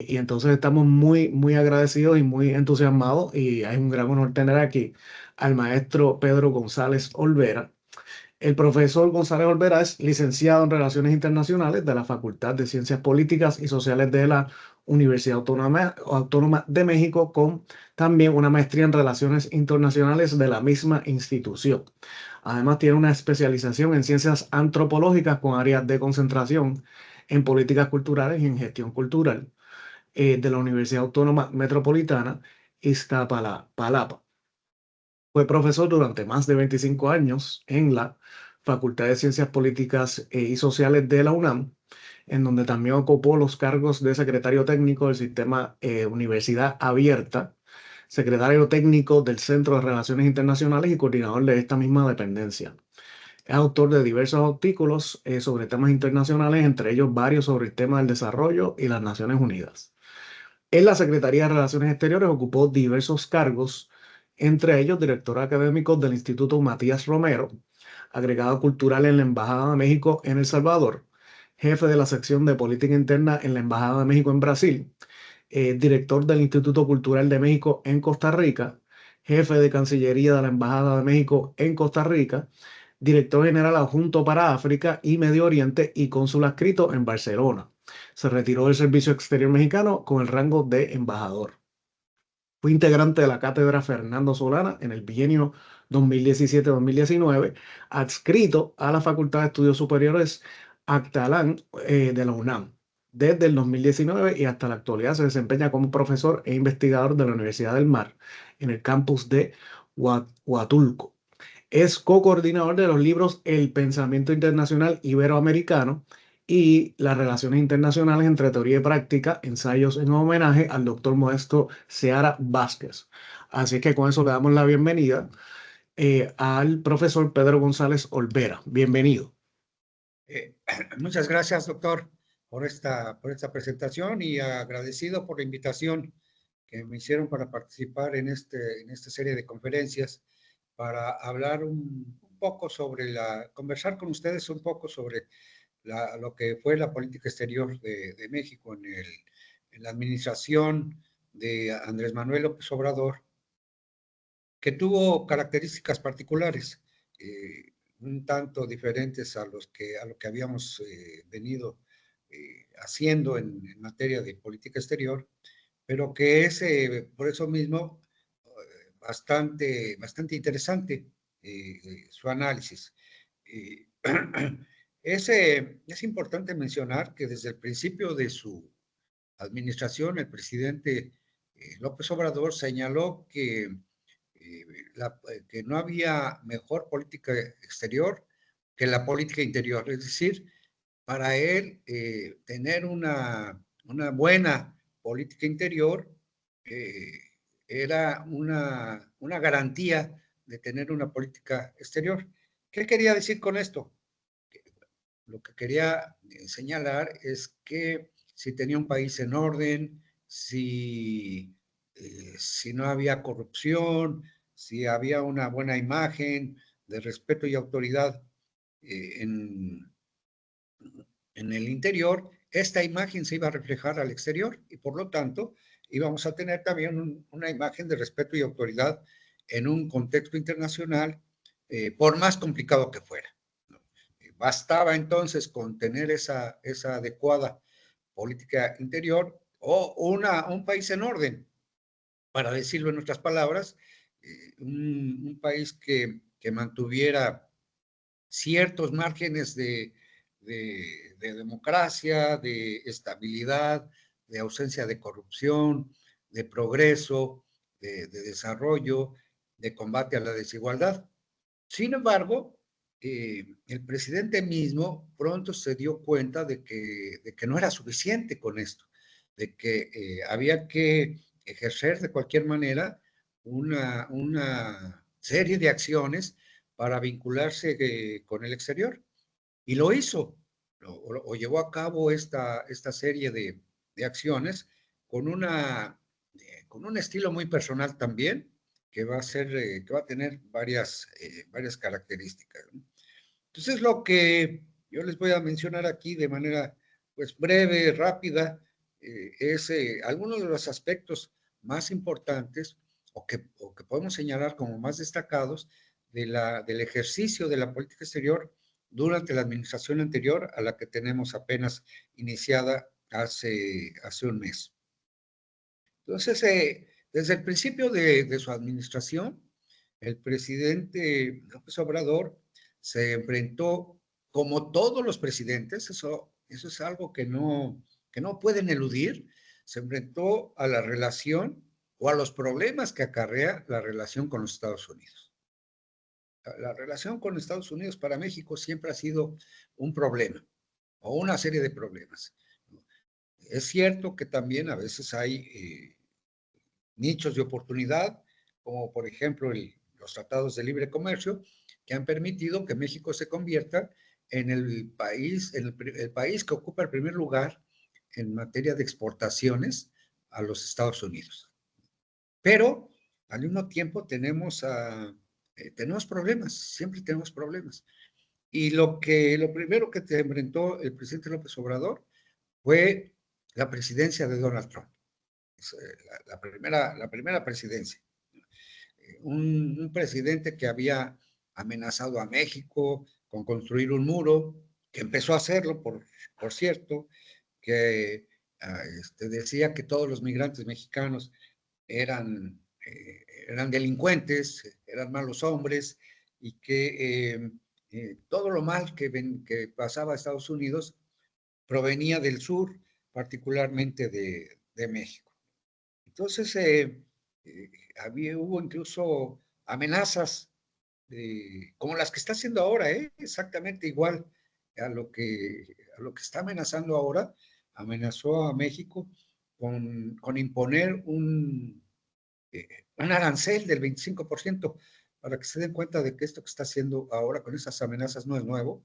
y entonces estamos muy agradecidos y muy entusiasmados y es un gran honor tener aquí al maestro Pedro González Olvera. El profesor González Olvera es licenciado en Relaciones Internacionales de la Facultad de Ciencias Políticas y Sociales de la Autónoma de México, con también una maestría en Relaciones Internacionales de la misma institución. Además, tiene una especialización en Ciencias Antropológicas con áreas de concentración en Políticas Culturales y en Gestión Cultural de la Universidad Autónoma Metropolitana Iztapalapa. Fue profesor durante más de 25 años en la Facultad de Ciencias Políticas y Sociales de la UNAM, en donde también ocupó los cargos de secretario técnico del sistema Universidad Abierta, secretario técnico del Centro de Relaciones Internacionales y coordinador de esta misma dependencia. Es autor de diversos artículos sobre temas internacionales, entre ellos varios sobre el tema del desarrollo y las Naciones Unidas. En la Secretaría de Relaciones Exteriores ocupó diversos cargos, entre ellos director académico del Instituto Matías Romero, agregado cultural en la Embajada de México en El Salvador, jefe de la sección de Política Interna en la Embajada de México en Brasil, director del Instituto Cultural de México en Costa Rica, jefe de Cancillería de la Embajada de México en Costa Rica, director general adjunto para África y Medio Oriente y cónsul adscrito en Barcelona. Se retiró del Servicio Exterior Mexicano con el rango de embajador. Fue integrante de la Cátedra Fernando Solana en el bienio 2017-2019, adscrito a la Facultad de Estudios Superiores Actalán de la UNAM. Desde el 2019 y hasta la actualidad se desempeña como profesor e investigador de la Universidad del Mar en el campus de Huatulco. Es co-coordinador de los libros El Pensamiento Internacional Iberoamericano y Las Relaciones Internacionales entre Teoría y Práctica, ensayos en homenaje al doctor Modesto Seara Vázquez. Así que con eso le damos la bienvenida al profesor Pedro González Olvera. Bienvenido. Eh, Muchas gracias, doctor, por esta presentación y agradecido por la invitación que me hicieron para participar en esta serie de conferencias para hablar un poco sobre conversar con ustedes un poco sobre lo que fue la política exterior de México en la administración de Andrés Manuel López Obrador, que tuvo características particulares, un tanto diferentes a lo que habíamos venido haciendo materia de política exterior, pero que es por eso mismo bastante interesante su análisis. Eh, es importante mencionar que desde el principio de su administración, el presidente López Obrador señaló eh, que no había mejor política exterior que la política interior. Es decir, para él tener una buena política interior eh, era una garantía de tener una política exterior. ¿Qué quería decir con esto? Lo que quería señalar es que si tenía un país en orden, si no había corrupción, si había una buena imagen de respeto y autoridad eh, en, en el interior, esta imagen se iba a reflejar al exterior y por lo tanto íbamos a tener también una imagen de respeto y autoridad en un contexto internacional, por más complicado que fuera. Bastaba entonces con tener esa adecuada política interior o un país en orden, para decirlo en nuestras palabras, un país que mantuviera ciertos márgenes de democracia, de estabilidad, de ausencia de corrupción, de progreso, de desarrollo, de combate a la desigualdad. Sin embargo, el presidente mismo pronto se dio cuenta de que no era suficiente con esto, de que había que ejercer de cualquier manera una serie de acciones para vincularse con el exterior. Y lo hizo, o llevó a cabo esta serie de acciones con, con un estilo muy personal también, que va a tener varias características, ¿no? Entonces, lo que yo les voy a mencionar aquí de manera pues breve, rápida, es algunos de los aspectos más importantes o que podemos señalar como más destacados del ejercicio de la política exterior durante la administración anterior a la que tenemos apenas iniciada hace un mes. Entonces, desde el principio de su administración, el presidente López Obrador se enfrentó, como todos los presidentes, eso es algo que no pueden eludir, se enfrentó a la relación o a los problemas que acarrea la relación con los Estados Unidos. La relación con Estados Unidos para México siempre ha sido un problema o una serie de problemas. Es cierto que también a veces hay nichos de oportunidad, como por ejemplo los tratados de libre comercio, que han permitido que México se convierta en el país que ocupa el primer lugar en materia de exportaciones a los Estados Unidos. Pero al mismo tiempo tenemos problemas, siempre tenemos problemas. Y lo primero que te enfrentó el presidente López Obrador fue la presidencia de Donald Trump. La primera presidencia. Un presidente que había amenazado a México con construir un muro, que empezó a hacerlo, por cierto, que decía que todos los migrantes mexicanos eran delincuentes, eran malos hombres, y que todo lo mal que pasaba a Estados Unidos provenía del sur, particularmente de México. Entonces, hubo incluso amenazas como las que está haciendo ahora, exactamente igual a lo que está amenazando ahora. Amenazó a México con imponer un arancel del 25%, para que se den cuenta de que esto que está haciendo ahora con esas amenazas no es nuevo.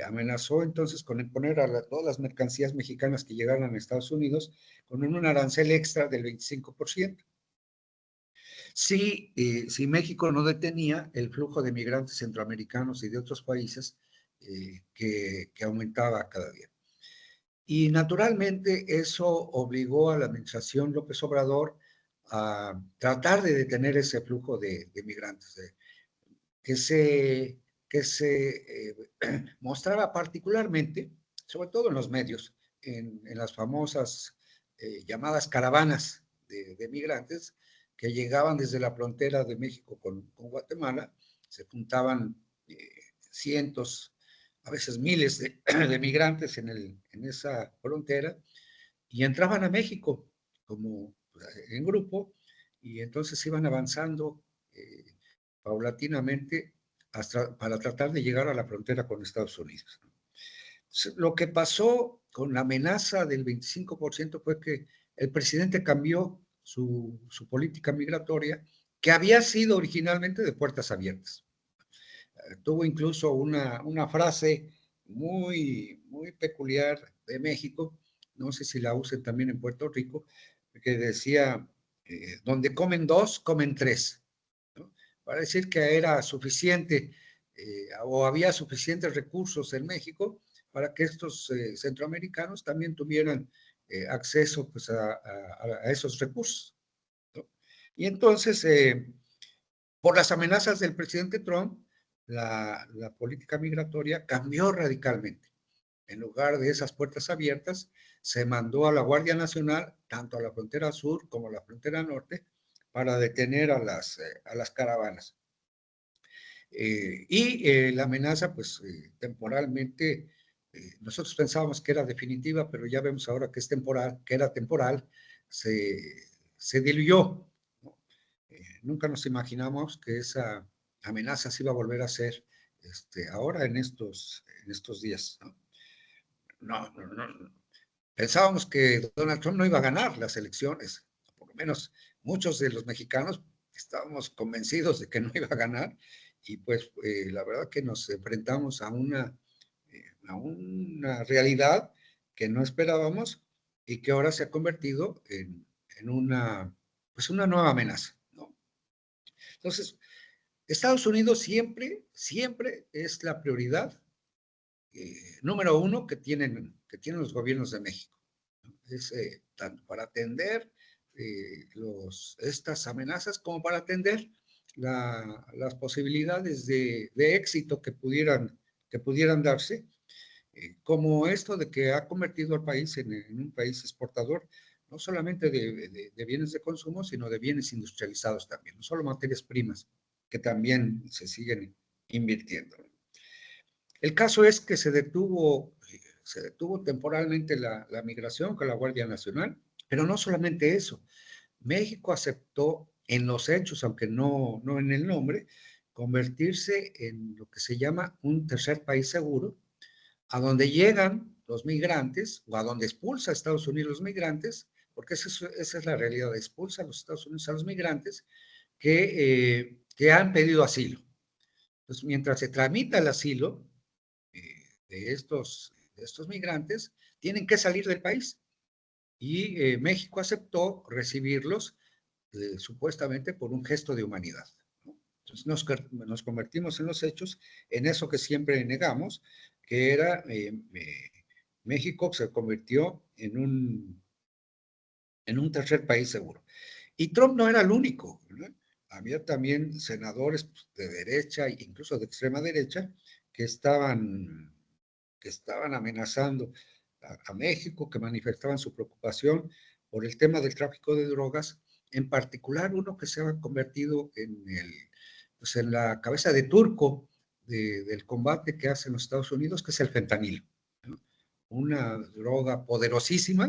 Amenazó entonces con imponer a todas las mercancías mexicanas que llegaran a Estados Unidos con un arancel extra del 25%. Si México no detenía el flujo de migrantes centroamericanos y de otros países que aumentaba cada día. Y naturalmente eso obligó a la administración López Obrador a tratar de detener ese flujo de migrantes, que se mostraba particularmente, sobre todo en los medios, en las famosas llamadas caravanas de migrantes que llegaban desde la frontera de México con Guatemala. Se juntaban cientos, a veces miles de migrantes en esa frontera, y entraban a México como en grupo, y entonces iban avanzando paulatinamente para tratar de llegar a la frontera con Estados Unidos. Lo que pasó con la amenaza del 25% fue que el presidente cambió su política migratoria, que había sido originalmente de puertas abiertas. Tuvo incluso una frase muy peculiar de México, no sé si la usen también en Puerto Rico, que decía, donde comen dos, comen tres, ¿no? Para decir que era suficiente o había suficientes recursos en México para que estos centroamericanos también tuvieran acceso, pues, a esos recursos, ¿no? Y entonces, por las amenazas del presidente Trump, la política migratoria cambió radicalmente. En lugar de esas puertas abiertas, se mandó a la Guardia Nacional, tanto a la frontera sur como a la frontera norte, para detener a las caravanas. La amenaza, pues, temporalmente, nosotros pensábamos que era definitiva, pero ya vemos ahora que es temporal, que era temporal, se diluyó, ¿no? Nunca nos imaginamos que esa amenaza se iba a volver a hacer ahora en estos días, ¿no? No. Pensábamos que Donald Trump no iba a ganar las elecciones, por lo menos muchos de los mexicanos estábamos convencidos de que no iba a ganar, y pues la verdad que nos enfrentamos a una realidad que no esperábamos y que ahora se ha convertido en una nueva amenaza, ¿no? Entonces, Estados Unidos siempre es la prioridad número uno que tienen los gobiernos de México. Es tanto para atender estas amenazas como para atender las posibilidades de éxito que pudieran darse, como esto de que ha convertido al país en un país exportador, no solamente de bienes de consumo, sino de bienes industrializados también, no solo materias primas, que también se siguen invirtiendo. El caso es que se detuvo temporalmente la migración con la Guardia Nacional, pero no solamente eso. México aceptó en los hechos, aunque no en el nombre, convertirse en lo que se llama un tercer país seguro, a donde llegan los migrantes o a donde expulsa a Estados Unidos los migrantes, porque esa es la realidad, expulsa a los Estados Unidos a los migrantes que han pedido asilo. Entonces, mientras se tramita el asilo de estos migrantes, tienen que salir del país. Y México aceptó recibirlos supuestamente por un gesto de humanidad, ¿no? Entonces nos convertimos en los hechos en eso que siempre negamos, que era México se convirtió en un tercer país seguro. Y Trump no era el único, ¿no? Había también senadores de derecha e incluso de extrema derecha que estaban amenazando a México, que manifestaban su preocupación por el tema del tráfico de drogas, en particular uno que se ha convertido pues en la cabeza de turco del combate que hacen los Estados Unidos, que es el fentanilo, ¿no? Una droga poderosísima,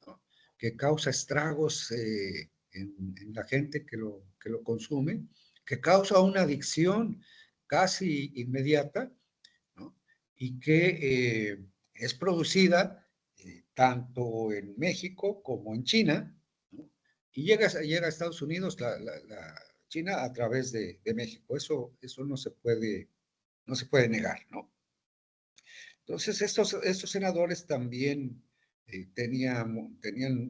¿no? Que causa estragos en la gente que lo consume, que causa una adicción casi inmediata, ¿no? Y que es producida tanto en México como en China, ¿no? Y llega a Estados Unidos la China a través de México. Eso no se puede negar, ¿no? Entonces, estos senadores también tenían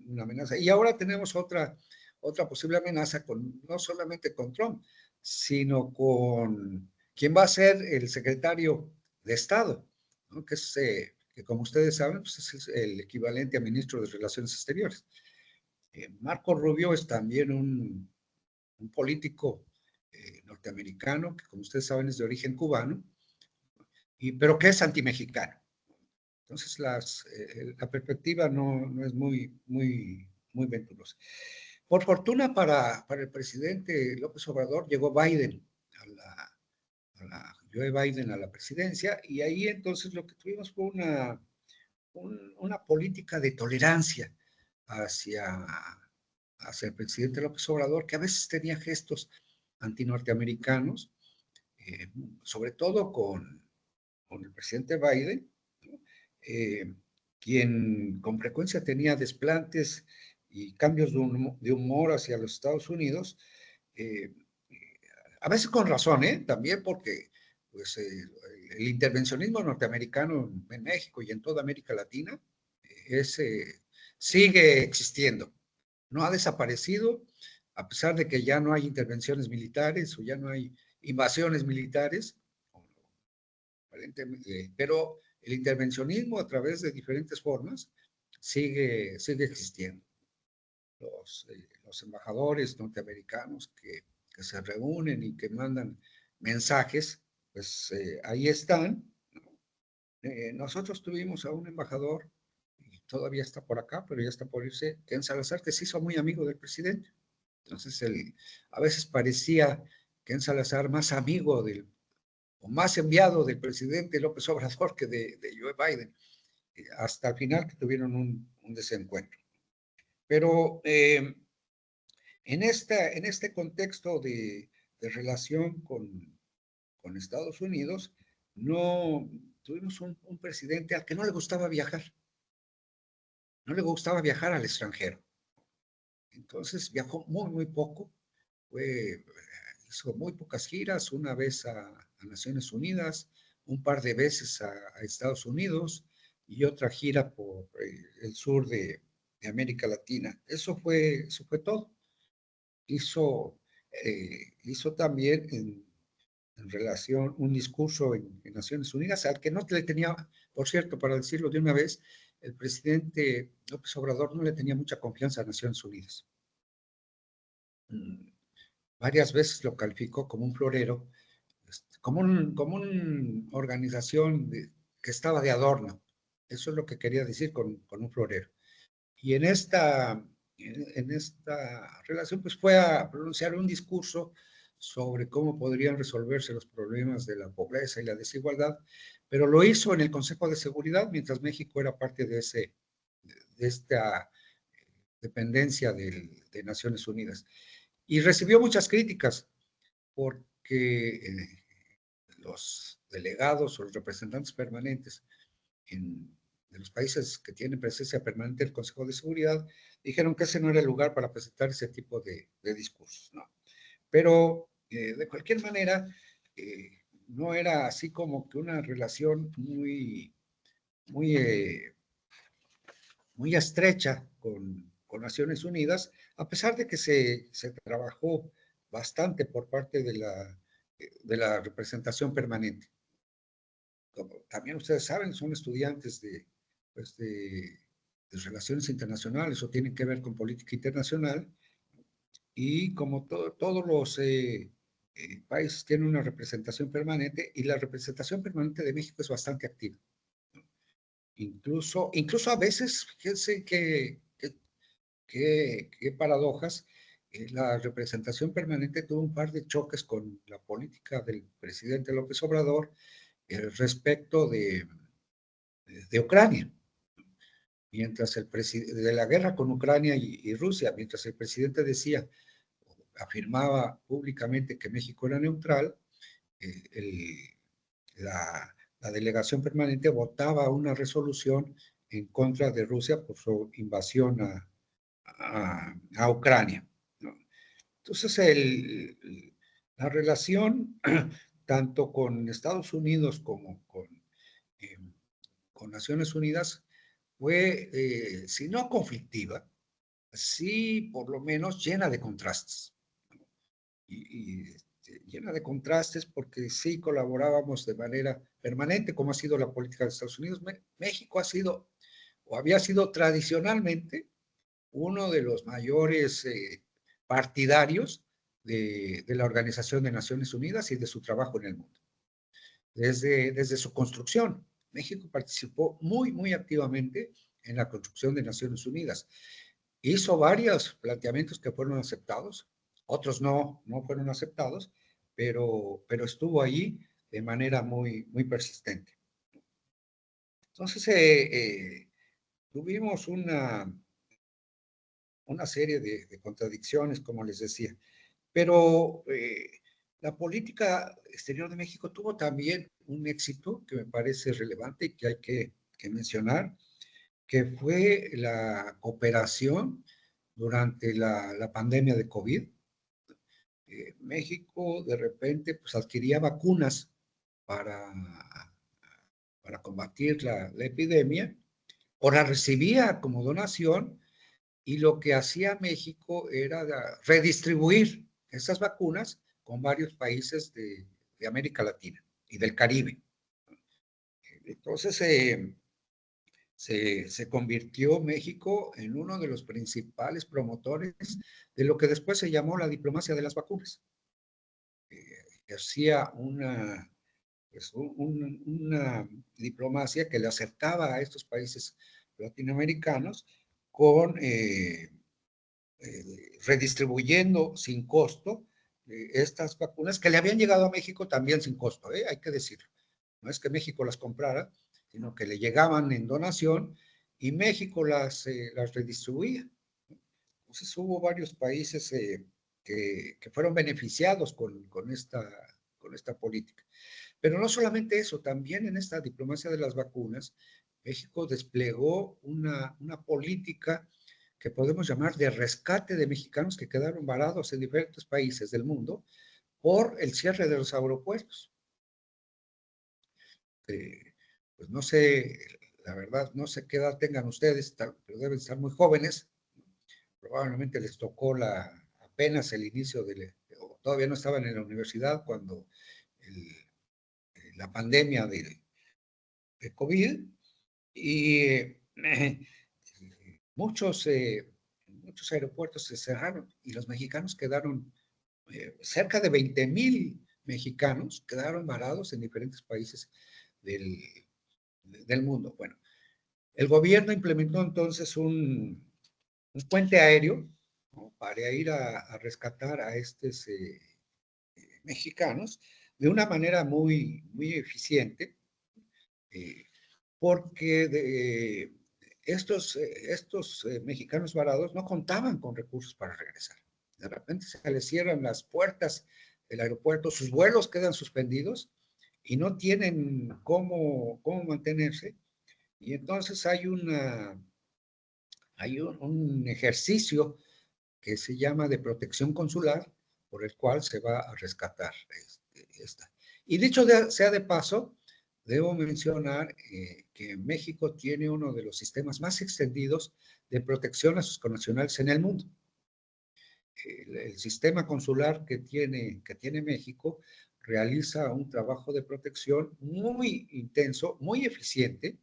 una amenaza. Y ahora tenemos otra posible amenaza, no solamente con Trump, sino con quien va a ser el secretario de Estado, ¿no? Que como ustedes saben, pues es el equivalente a ministro de Relaciones Exteriores. Marco Rubio es también un político norteamericano, que como ustedes saben es de origen cubano, pero que es antimexicano. Entonces, la perspectiva no es muy venturosa. Por fortuna para el presidente López Obrador, llegó Biden Joe Biden a la presidencia, y ahí entonces lo que tuvimos fue una política de tolerancia hacia, hacia el presidente López Obrador, que a veces tenía gestos antinorteamericanos, eh, sobre todo con el presidente Biden, ¿no? eh, quien con frecuencia tenía desplantes y cambios de humor hacia los Estados Unidos, eh, a veces con razón, también porque pues, el intervencionismo norteamericano en México y en toda América Latina sigue existiendo. No ha desaparecido, a pesar de que ya no hay intervenciones militares o ya no hay invasiones militares, pero el intervencionismo a través de diferentes formas sigue existiendo. Los embajadores norteamericanos que se reúnen y que mandan mensajes, pues ahí están, ¿no? Nosotros tuvimos a un embajador, y todavía está por acá, pero ya está por irse, Ken Salazar, que se hizo muy amigo del presidente. Entonces, a veces parecía Ken Salazar más amigo o más enviado del presidente López Obrador que de Joe Biden, hasta el final que tuvieron un desencuentro. Pero en este contexto de relación con Estados Unidos, no tuvimos un presidente al que no le gustaba viajar, no le gustaba viajar al extranjero. Entonces viajó muy poco, hizo muy pocas giras, una vez a Naciones Unidas, un par de veces a Estados Unidos y otra gira por el sur de América Latina. Eso fue todo. Hizo también en relación un discurso en Naciones Unidas, al que no le tenía, por cierto, para decirlo de una vez, el presidente López Obrador no le tenía mucha confianza a Naciones Unidas. Varias veces lo calificó como un florero, como una organización que estaba de adorno. Eso es lo que quería decir con un florero. Y en esta relación, pues fue a pronunciar un discurso sobre cómo podrían resolverse los problemas de la pobreza y la desigualdad, pero lo hizo en el Consejo de Seguridad mientras México era parte de esta dependencia de Naciones Unidas. Y recibió muchas críticas porque los delegados o los representantes permanentes de los países que tienen presencia permanente en el Consejo de Seguridad dijeron que ese no era el lugar para presentar ese tipo de discursos, ¿no? Pero de cualquier manera, no era así como que una relación muy, muy estrecha con Naciones Unidas, a pesar de que se trabajó bastante por parte de la representación permanente. Como también ustedes saben, son estudiantes pues de relaciones internacionales o tienen que ver con política internacional, y como todos los países tienen una representación permanente, y la representación permanente de México es bastante activa. Incluso a veces, fíjense qué paradojas, la representación permanente tuvo un par de choques con la política del presidente López Obrador respecto de Ucrania. Mientras de la guerra con Ucrania y Rusia, mientras el presidente afirmaba públicamente que México era neutral, la delegación permanente votaba una resolución en contra de Rusia por su invasión a Ucrania, ¿no? Entonces, la relación tanto con Estados Unidos como con Naciones Unidas fue, si no conflictiva, sí por lo menos llena de contrastes. Llena de contrastes porque sí colaborábamos de manera permanente, como ha sido la política de Estados Unidos. México ha sido, o había sido tradicionalmente, uno de los mayores partidarios de la Organización de Naciones Unidas y de su trabajo en el mundo. Desde su construcción, México participó muy activamente en la construcción de Naciones Unidas. Hizo varios planteamientos que fueron aceptados, otros no fueron aceptados, pero estuvo allí de manera muy persistente. Entonces, tuvimos una serie de contradicciones, como les decía, pero la política exterior de México tuvo también un éxito que me parece relevante y que hay que mencionar, que fue la cooperación durante la pandemia de COVID. México de repente pues adquiría vacunas para, para combatir la epidemia, o la recibía como donación, y lo que hacía México era redistribuir esas vacunas con varios países de América Latina y del Caribe. Entonces, se convirtió México en uno de los principales promotores de lo que después se llamó la diplomacia de las vacunas. Hacía una diplomacia que le acercaba a estos países latinoamericanos con redistribuyendo sin costo estas vacunas que le habían llegado a México también sin costo, hay que decirlo. No es que México las comprara, sino que le llegaban en donación y México las redistribuía. Entonces hubo varios países que fueron beneficiados con esta política. Pero no solamente eso, también en esta diplomacia de las vacunas, México desplegó una política que podemos llamar de rescate de mexicanos que quedaron varados en diferentes países del mundo por el cierre de los aeropuertos. Pues no sé, la verdad, no sé qué edad tengan ustedes, pero deben estar muy jóvenes. Probablemente les tocó apenas el inicio todavía no estaban en la universidad cuando la pandemia de COVID, y muchos aeropuertos se cerraron y los mexicanos quedaron, cerca de 20,000 mexicanos quedaron varados en diferentes países del mundo. Bueno, el gobierno implementó entonces un puente aéreo, ¿no?, para ir a rescatar a estos mexicanos de una manera muy, muy eficiente, porque estos mexicanos varados no contaban con recursos para regresar. De repente se les cierran las puertas del aeropuerto, sus vuelos quedan suspendidos y no tienen cómo mantenerse. Y entonces hay un ejercicio que se llama de protección consular, por el cual se va a rescatar esta. Y dicho sea de paso, debo mencionar que México tiene uno de los sistemas más extendidos de protección a sus connacionales en el mundo. El sistema consular que tiene México realiza un trabajo de protección muy intenso, muy eficiente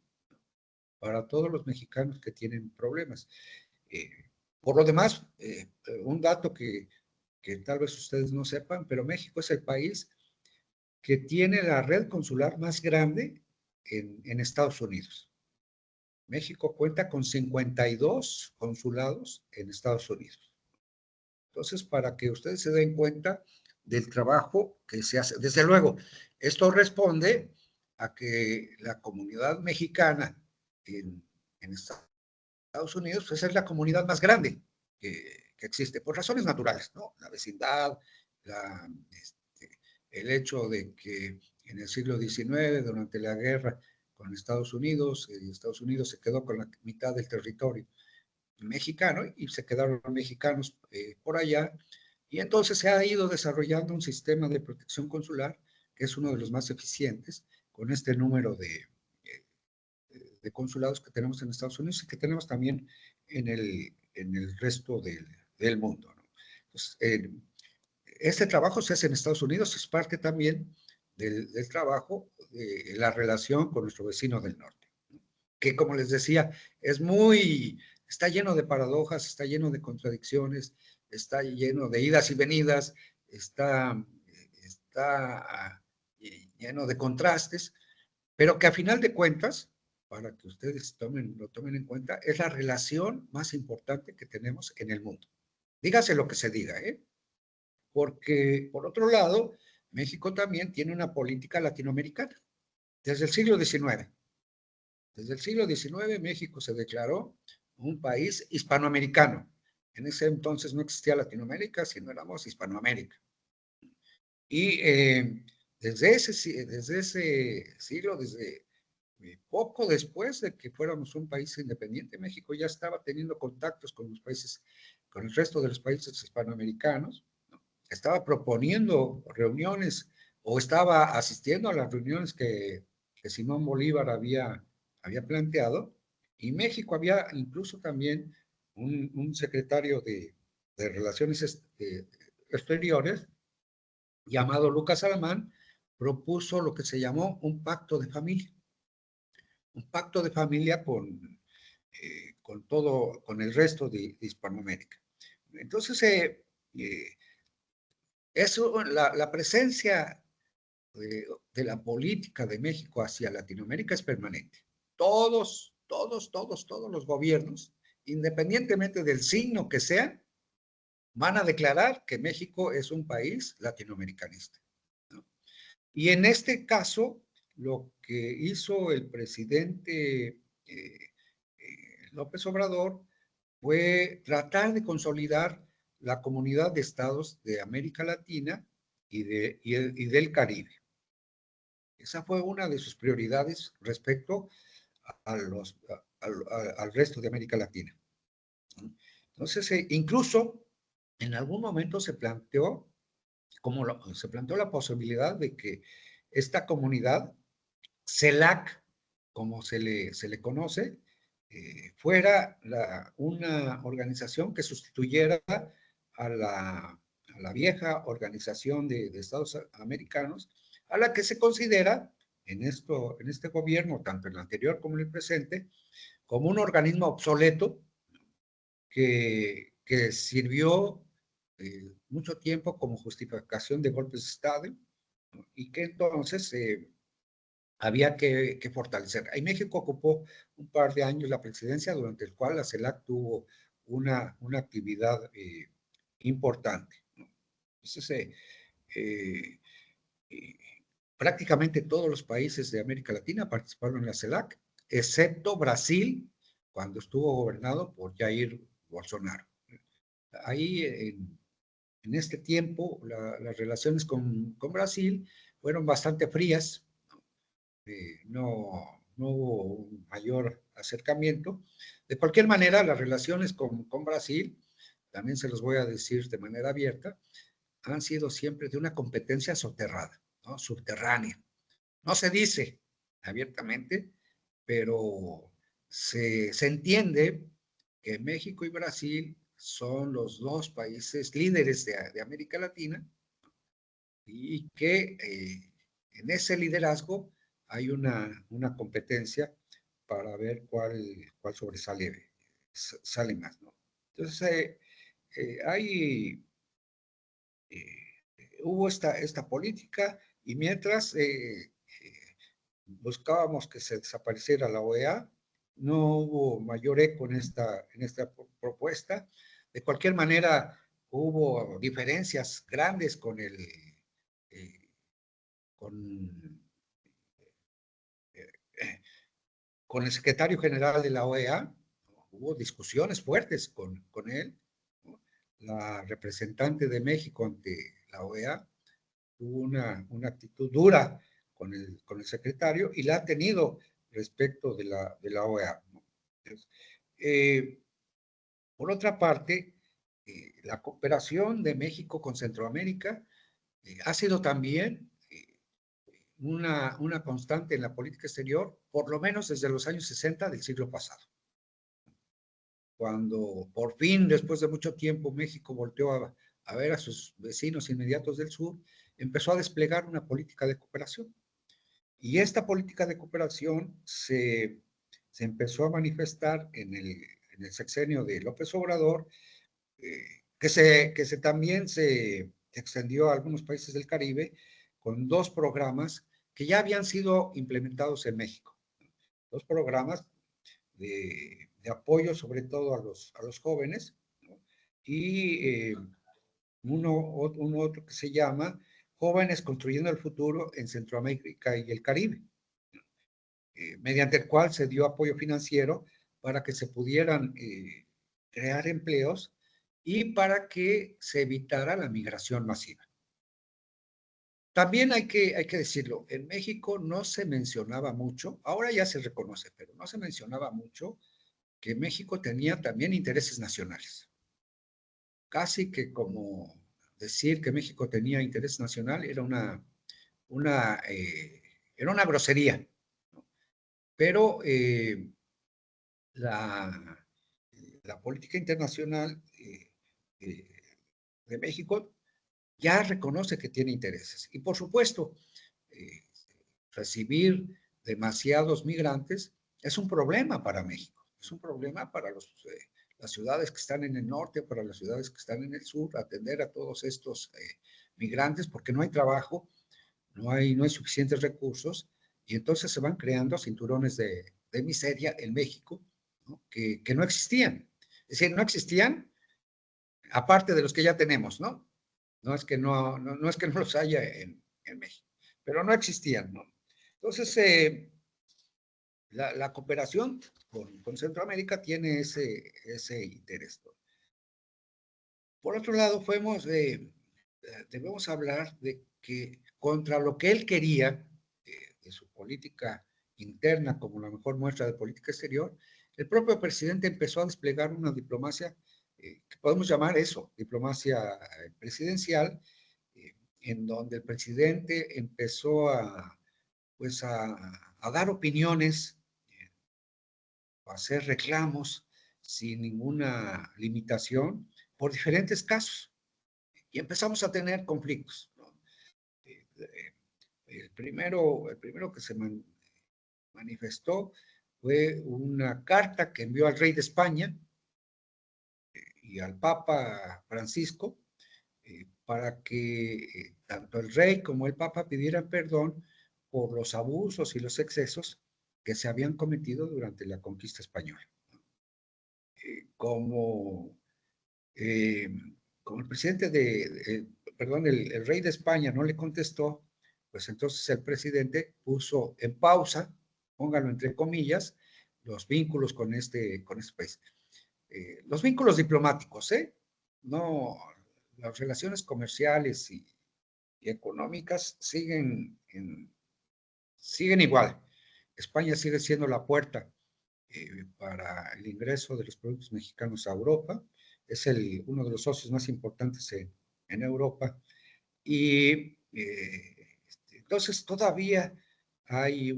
para todos los mexicanos que tienen problemas. Eh, por lo demás, un dato que tal vez ustedes no sepan, pero México es el país que tiene la red consular más grande en Estados Unidos. México cuenta con 52 consulados en Estados Unidos. Entonces, para que ustedes se den cuenta del trabajo que se hace. Desde luego, esto responde a que la comunidad mexicana en Estados Unidos, pues es la comunidad más grande que existe, por razones naturales, ¿no? La vecindad, el hecho de que en el siglo XIX, durante la guerra con Estados Unidos se quedó con la mitad del territorio mexicano y se quedaron mexicanos por allá, y entonces se ha ido desarrollando un sistema de protección consular que es uno de los más eficientes, con este número de consulados que tenemos en Estados Unidos y que tenemos también en el resto del mundo, ¿no? Entonces, este trabajo se hace en Estados Unidos, es parte también del trabajo de la relación con nuestro vecino del norte, ¿no?, que, como les decía, está lleno de paradojas, está lleno de contradicciones, está lleno de idas y venidas, está lleno de contrastes, pero que a final de cuentas, para que ustedes lo tomen en cuenta, es la relación más importante que tenemos en el mundo. Dígase lo que se diga, ¿eh? Porque, por otro lado, México también tiene una política latinoamericana. Desde el siglo XIX. Desde el siglo XIX, México se declaró un país hispanoamericano. En ese entonces no existía Latinoamérica, sino éramos Hispanoamérica. Y desde ese siglo, desde poco después de que fuéramos un país independiente, México ya estaba teniendo contactos con con el resto de los países hispanoamericanos, ¿no? Estaba proponiendo reuniones o estaba asistiendo a las reuniones que Simón Bolívar había planteado, y México había incluso también un secretario de Relaciones Exteriores llamado Lucas Alamán, propuso lo que se llamó un pacto de familia. Un pacto de familia con el resto de Hispanoamérica. Entonces, la presencia de la política de México hacia Latinoamérica es permanente. Todos los gobiernos, independientemente del signo que sean, van a declarar que México es un país latinoamericanista, ¿no? Y en este caso, lo que hizo el presidente López Obrador fue tratar de consolidar la comunidad de estados de América Latina y del Caribe. Esa fue una de sus prioridades respecto al resto de América Latina. Entonces, incluso en algún momento se planteó la posibilidad de que esta comunidad, CELAC, como se le conoce, fuera una organización que sustituyera a la vieja organización de Estados Americanos, a la que se considera en este gobierno, tanto en el anterior como en el presente, como un organismo obsoleto que sirvió mucho tiempo como justificación de golpes de Estado, ¿no? Y que entonces había que fortalecer. Ahí México ocupó un par de años la presidencia, durante el cual la CELAC tuvo una actividad importante, ¿no? Entonces, eh, eh, prácticamente todos los países de América Latina participaron en la CELAC, excepto Brasil, cuando estuvo gobernado por Jair Bolsonaro. Ahí, en este tiempo, las relaciones con Brasil fueron bastante frías, no hubo un mayor acercamiento. De cualquier manera, las relaciones con Brasil, también se los voy a decir de manera abierta, han sido siempre de una competencia soterrada, ¿no? Subterránea. No se dice abiertamente, pero se entiende que México y Brasil son los dos países líderes de América Latina y que en ese liderazgo hay una competencia para ver cuál sobresale sale más, ¿no? Entonces, hubo esta política y mientras buscábamos que se desapareciera la OEA, no hubo mayor eco en esta propuesta. De cualquier manera, hubo diferencias grandes eh, con, eh, con el secretario general de la OEA. Hubo discusiones fuertes con él, ¿no? La representante de México ante la OEA tuvo una actitud dura con el secretario y la ha tenido respecto de la OEA, ¿no? Entonces, por otra parte, la cooperación de México con Centroamérica ha sido también una constante en la política exterior, por lo menos desde los años 60 del siglo pasado. Cuando por fin, después de mucho tiempo, México volteó a ver a sus vecinos inmediatos del sur, empezó a desplegar una política de cooperación. Y esta política de cooperación se empezó a manifestar en el sexenio de López Obrador, que también se extendió a algunos países del Caribe con dos programas que ya habían sido implementados en México. Dos programas de apoyo sobre todo a los jóvenes, ¿no? Y uno otro que se llama Jóvenes Construyendo el Futuro en Centroamérica y el Caribe, mediante el cual se dio apoyo financiero para que se pudieran crear empleos y para que se evitara la migración masiva. También hay que decirlo, en México no se mencionaba mucho, ahora ya se reconoce, pero no se mencionaba mucho que México tenía también intereses nacionales. Casi que como decir que México tenía interés nacional era una grosería, ¿no? Pero la, la política internacional eh, de México ya reconoce que tiene intereses. Y por supuesto, eh, recibir demasiados migrantes es un problema para México, es un problema para las ciudades que están en el norte, para las ciudades que están en el sur, atender a todos estos migrantes, porque no hay trabajo, no hay suficientes recursos, y entonces se van creando cinturones de miseria en México, ¿no? Que no existían. Es decir, no existían, aparte de los que ya tenemos, ¿no? No es que no es que no los haya en México, pero no existían, ¿no? Entonces, la cooperación con Centroamérica tiene ese interés, ¿no? Por otro lado, debemos hablar de que contra lo que él quería, de su política interna como la mejor muestra de política exterior, el propio presidente empezó a desplegar una diplomacia, que podemos llamar eso, diplomacia presidencial, en donde el presidente empezó pues a dar opiniones, a hacer reclamos sin ninguna limitación por diferentes casos. Y empezamos a tener conflictos, ¿no? El primero que se manifestó fue una carta que envió al rey de España y al Papa Francisco para que tanto el rey como el Papa pidieran perdón por los abusos y los excesos que se habían cometido durante la conquista española. Como, eh, como el presidente perdón, el rey de España no le contestó, pues entonces el presidente puso en pausa, póngalo entre comillas, los vínculos con este país. Los vínculos diplomáticos, no, las relaciones comerciales y económicas siguen igual. España sigue siendo la puerta para el ingreso de los productos mexicanos a Europa. Es uno de los socios más importantes en Europa. Y entonces todavía hay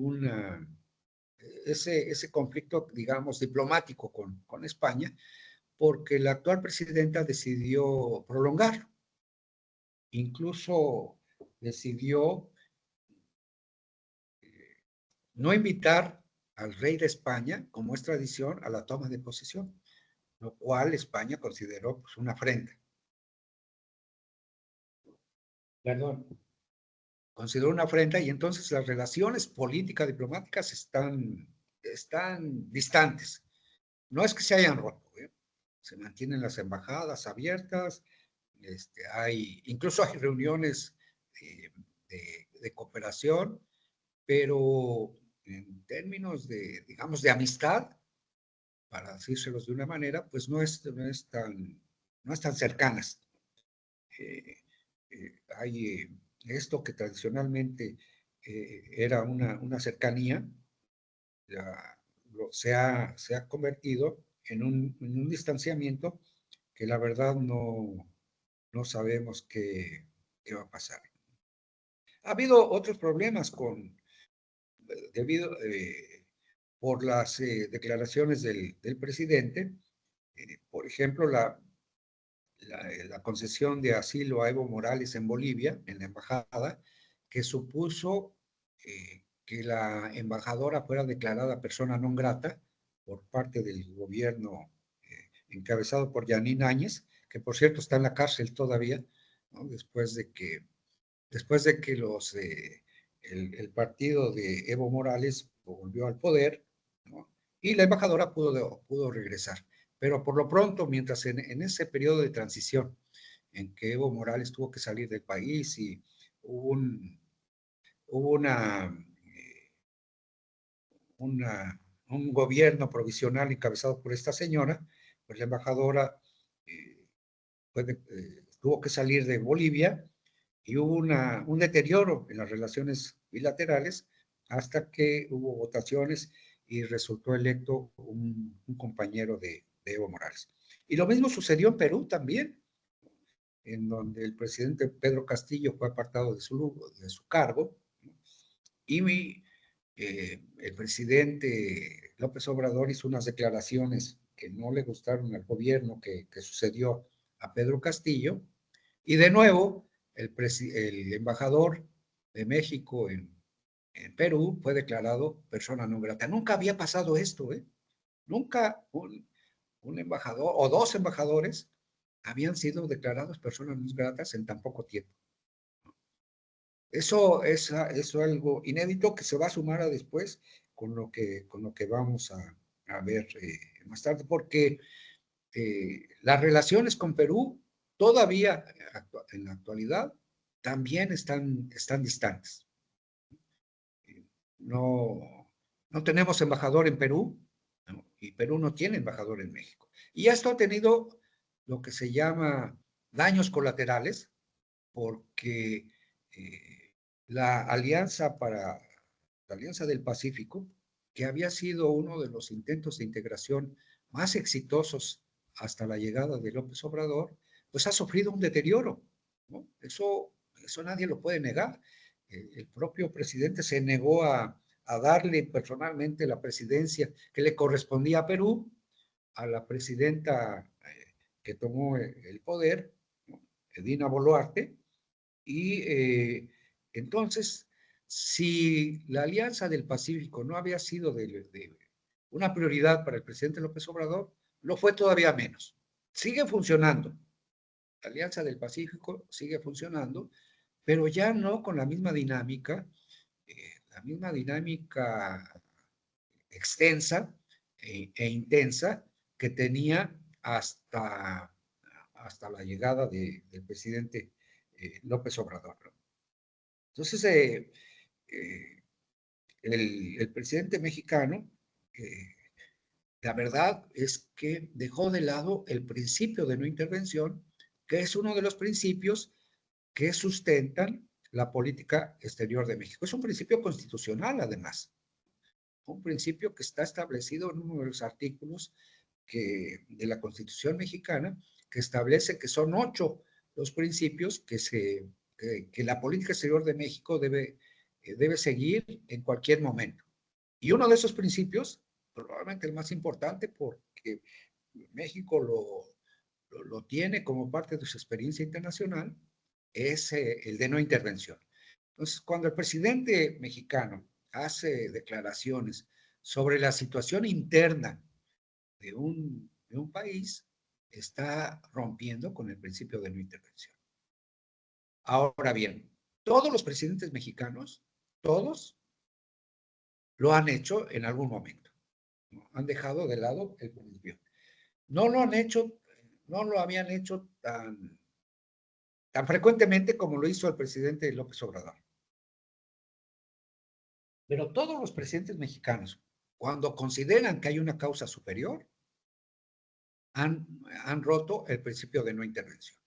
ese conflicto, digamos, diplomático con España, porque la actual presidenta decidió prolongar. Incluso decidió no invitar al rey de España, como es tradición, a la toma de posesión, lo cual España consideró pues, una afrenta. Perdón. Consideró una afrenta y entonces las relaciones políticas diplomáticas están distantes. No es que se hayan roto, se mantienen las embajadas abiertas, incluso hay reuniones de cooperación, pero en términos digamos, de amistad, para decírselos de una manera, pues no están cercanas. Hay esto que tradicionalmente era una cercanía, se ha convertido en un distanciamiento que la verdad no sabemos qué va a pasar. Ha habido otros problemas debido por las declaraciones del presidente, por ejemplo, la concesión de asilo a Evo Morales en Bolivia, en la embajada, que supuso que la embajadora fuera declarada persona non grata por parte del gobierno encabezado por Yanine Áñez, que por cierto está en la cárcel todavía, ¿no? después de que el partido de Evo Morales volvió al poder, ¿no? Y la embajadora pudo regresar. Pero por lo pronto, mientras en ese periodo de transición en que Evo Morales tuvo que salir del país y hubo un gobierno provisional encabezado por esta señora, pues la embajadora tuvo que salir de Bolivia y hubo un deterioro en las relaciones bilaterales hasta que hubo votaciones y resultó electo un compañero de Evo Morales. Y lo mismo sucedió en Perú también, en donde el presidente Pedro Castillo fue apartado de su cargo, ¿no? Y el presidente López Obrador hizo unas declaraciones que no le gustaron al gobierno que sucedió a Pedro Castillo, y de nuevo el embajador de México en Perú fue declarado persona non grata. Nunca había pasado esto, Nunca un embajador o dos embajadores habían sido declarados personas non gratas en tan poco tiempo. Eso es algo inédito que se va a sumar a después con lo que vamos a ver más tarde, porque las relaciones con Perú todavía en la actualidad también están distantes. No, no tenemos embajador en Perú, ¿no? Y Perú no tiene embajador en México. Y esto ha tenido lo que se llama daños colaterales, porque la Alianza del Pacífico, que había sido uno de los intentos de integración más exitosos hasta la llegada de López Obrador, pues ha sufrido un deterioro, ¿no? Eso nadie lo puede negar. El propio presidente se negó a darle personalmente la presidencia que le correspondía a Perú, a la presidenta que tomó el poder, ¿no? Dina Boluarte, y entonces si la Alianza del Pacífico no había sido de una prioridad para el presidente López Obrador, lo fue todavía menos. Sigue funcionando. La Alianza del Pacífico sigue funcionando, pero ya no con la misma dinámica extensa e intensa que tenía hasta la llegada del presidente López Obrador. Entonces, el presidente mexicano, la verdad es que dejó de lado el principio de no intervención, que es uno de los principios que sustentan la política exterior de México. Es un principio constitucional, además, un principio que está establecido en uno de los artículos de la Constitución mexicana, que establece que son 8 los principios que la política exterior de México debe seguir en cualquier momento. Y uno de esos principios, probablemente el más importante, porque México lo tiene como parte de su experiencia internacional, es el de no intervención. Entonces, cuando el presidente mexicano hace declaraciones sobre la situación interna de un país, está rompiendo con el principio de no intervención. Ahora bien, todos los presidentes mexicanos, todos, lo han hecho en algún momento, ¿no? Han dejado de lado el principio. No lo han hecho, no lo habían hecho tan frecuentemente como lo hizo el presidente López Obrador. Pero todos los presidentes mexicanos, cuando consideran que hay una causa superior, han roto el principio de no intervención.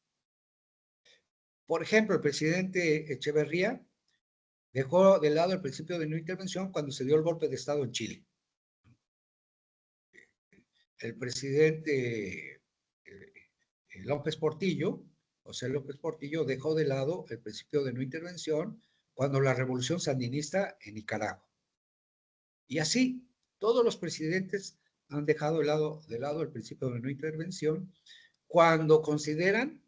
Por ejemplo, el presidente Echeverría dejó de lado el principio de no intervención cuando se dio el golpe de Estado en Chile. El presidente López Portillo, José López Portillo, dejó de lado el principio de no intervención cuando la revolución sandinista en Nicaragua. Y así, todos los presidentes han dejado de lado el principio de no intervención cuando consideran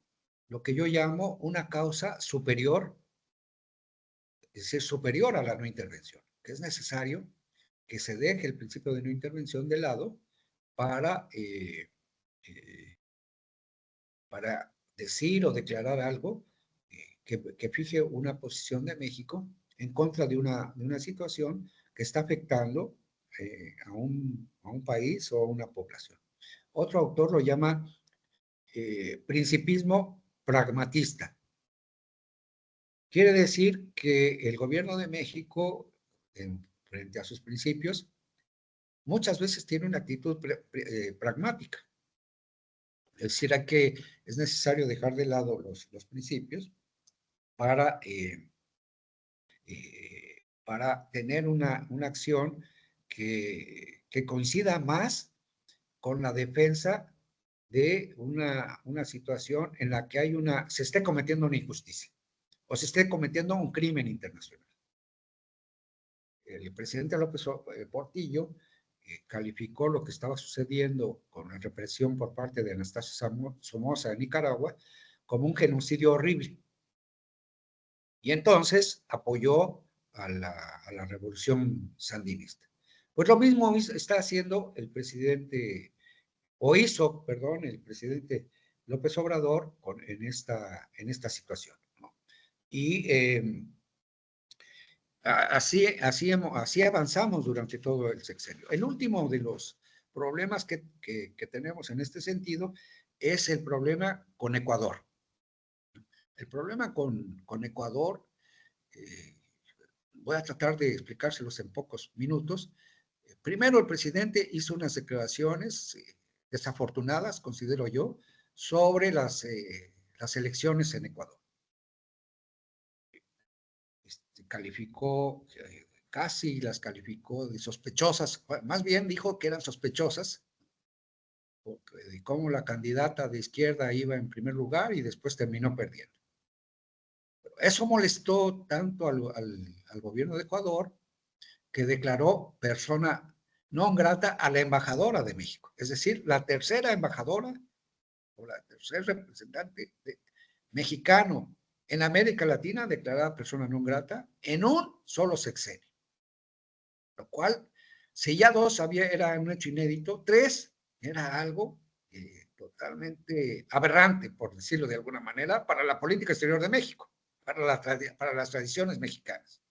lo que yo llamo una causa superior, es decir, superior a la no intervención, que es necesario que se deje el principio de no intervención de lado para, para decir o declarar algo que fije una posición de México en contra de una situación que está afectando a un país o a una población. Otro autor lo llama principismo pragmatista. Quiere decir que el gobierno de México, frente a sus principios, muchas veces tiene una actitud pragmática. Es decir, que es necesario dejar de lado los principios para, para tener una acción que coincida más con la defensa de una situación en la que se esté cometiendo una injusticia o se esté cometiendo un crimen internacional. El presidente López Portillo calificó lo que estaba sucediendo con la represión por parte de Anastasio Somoza en Nicaragua como un genocidio horrible. Y entonces apoyó a la revolución sandinista. Pues lo mismo está haciendo el presidente, o hizo, perdón, el presidente López Obrador en esta situación, ¿no? Y así avanzamos durante todo el sexenio. El último de los problemas que tenemos en este sentido es el problema con Ecuador. El problema con Ecuador, voy a tratar de explicárselos en pocos minutos. Primero, el presidente hizo unas declaraciones desafortunadas, considero yo, sobre las elecciones en Ecuador. Casi las calificó de sospechosas, más bien dijo que eran sospechosas, de cómo la candidata de izquierda iba en primer lugar y después terminó perdiendo. Eso molestó tanto al gobierno de Ecuador que declaró persona non grata a la embajadora de México, es decir, la tercera embajadora o la tercer representante mexicano en América Latina declarada persona non grata en un solo sexenio. Lo cual, si ya dos era un hecho inédito, tres era algo totalmente aberrante, por decirlo de alguna manera, para la política exterior de México, para las tradiciones mexicanas.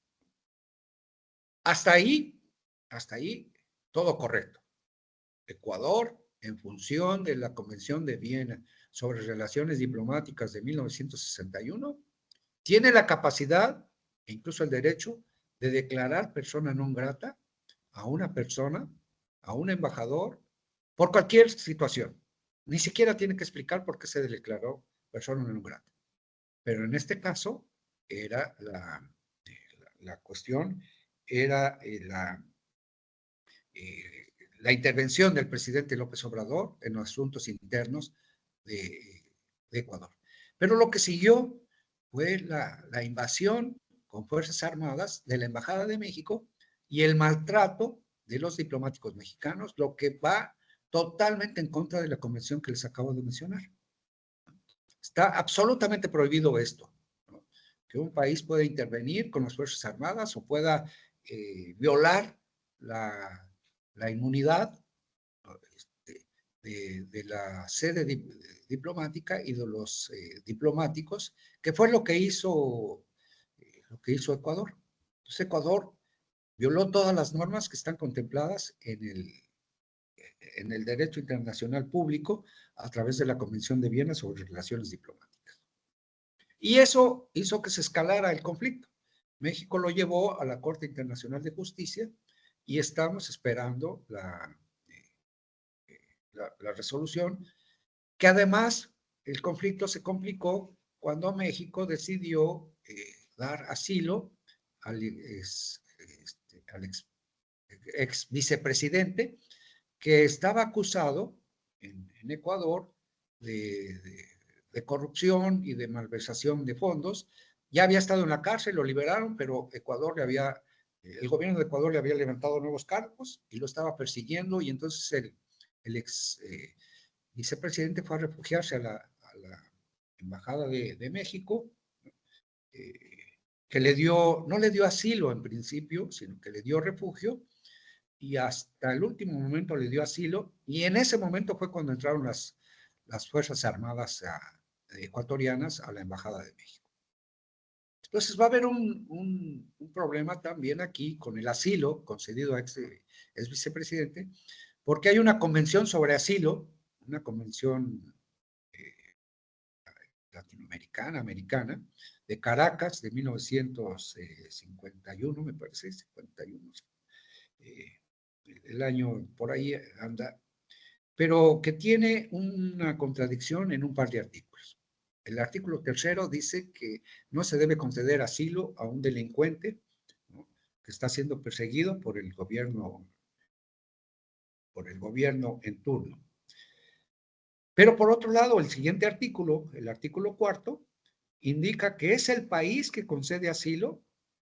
Hasta ahí, todo correcto. Ecuador, en función de la Convención de Viena sobre Relaciones Diplomáticas de 1961, tiene la capacidad e incluso el derecho de declarar persona non grata a una persona, a un embajador, por cualquier situación. Ni siquiera tiene que explicar por qué se declaró persona non grata. Pero en este caso, era la cuestión, era la intervención del presidente López Obrador en los asuntos internos de Ecuador. Pero lo que siguió fue la invasión con fuerzas armadas de la Embajada de México y el maltrato de los diplomáticos mexicanos, lo que va totalmente en contra de la convención que les acabo de mencionar. Está absolutamente prohibido esto, ¿no? Que un país pueda intervenir con las Fuerzas Armadas o pueda violar la inmunidad de la sede diplomática y de los diplomáticos, que fue lo que hizo Ecuador. Entonces Ecuador violó todas las normas que están contempladas en el derecho internacional público a través de la Convención de Viena sobre Relaciones Diplomáticas. Y eso hizo que se escalara el conflicto. México lo llevó a la Corte Internacional de Justicia y estamos esperando la resolución, que además el conflicto se complicó cuando México decidió dar asilo al ex vicepresidente que estaba acusado en Ecuador de corrupción y de malversación de fondos. Ya había estado en la cárcel, lo liberaron, pero el gobierno de Ecuador le había levantado nuevos cargos y lo estaba persiguiendo, y entonces el ex vicepresidente fue a refugiarse a la Embajada de México, que no le dio asilo en principio, sino que le dio refugio, y hasta el último momento le dio asilo, y en ese momento fue cuando entraron las Fuerzas Armadas ecuatorianas a la Embajada de México. Entonces va a haber un problema también aquí con el asilo concedido a ex vicepresidente, porque hay una convención sobre asilo, una convención latinoamericana, americana, de Caracas, de 1951, me parece, 51, el año por ahí anda, pero que tiene una contradicción en un par de artículos. El artículo 3 dice que no se debe conceder asilo a un delincuente, ¿no?, que está siendo perseguido por el gobierno en turno. Pero por otro lado, el siguiente artículo, el artículo 4, indica que es el país que concede asilo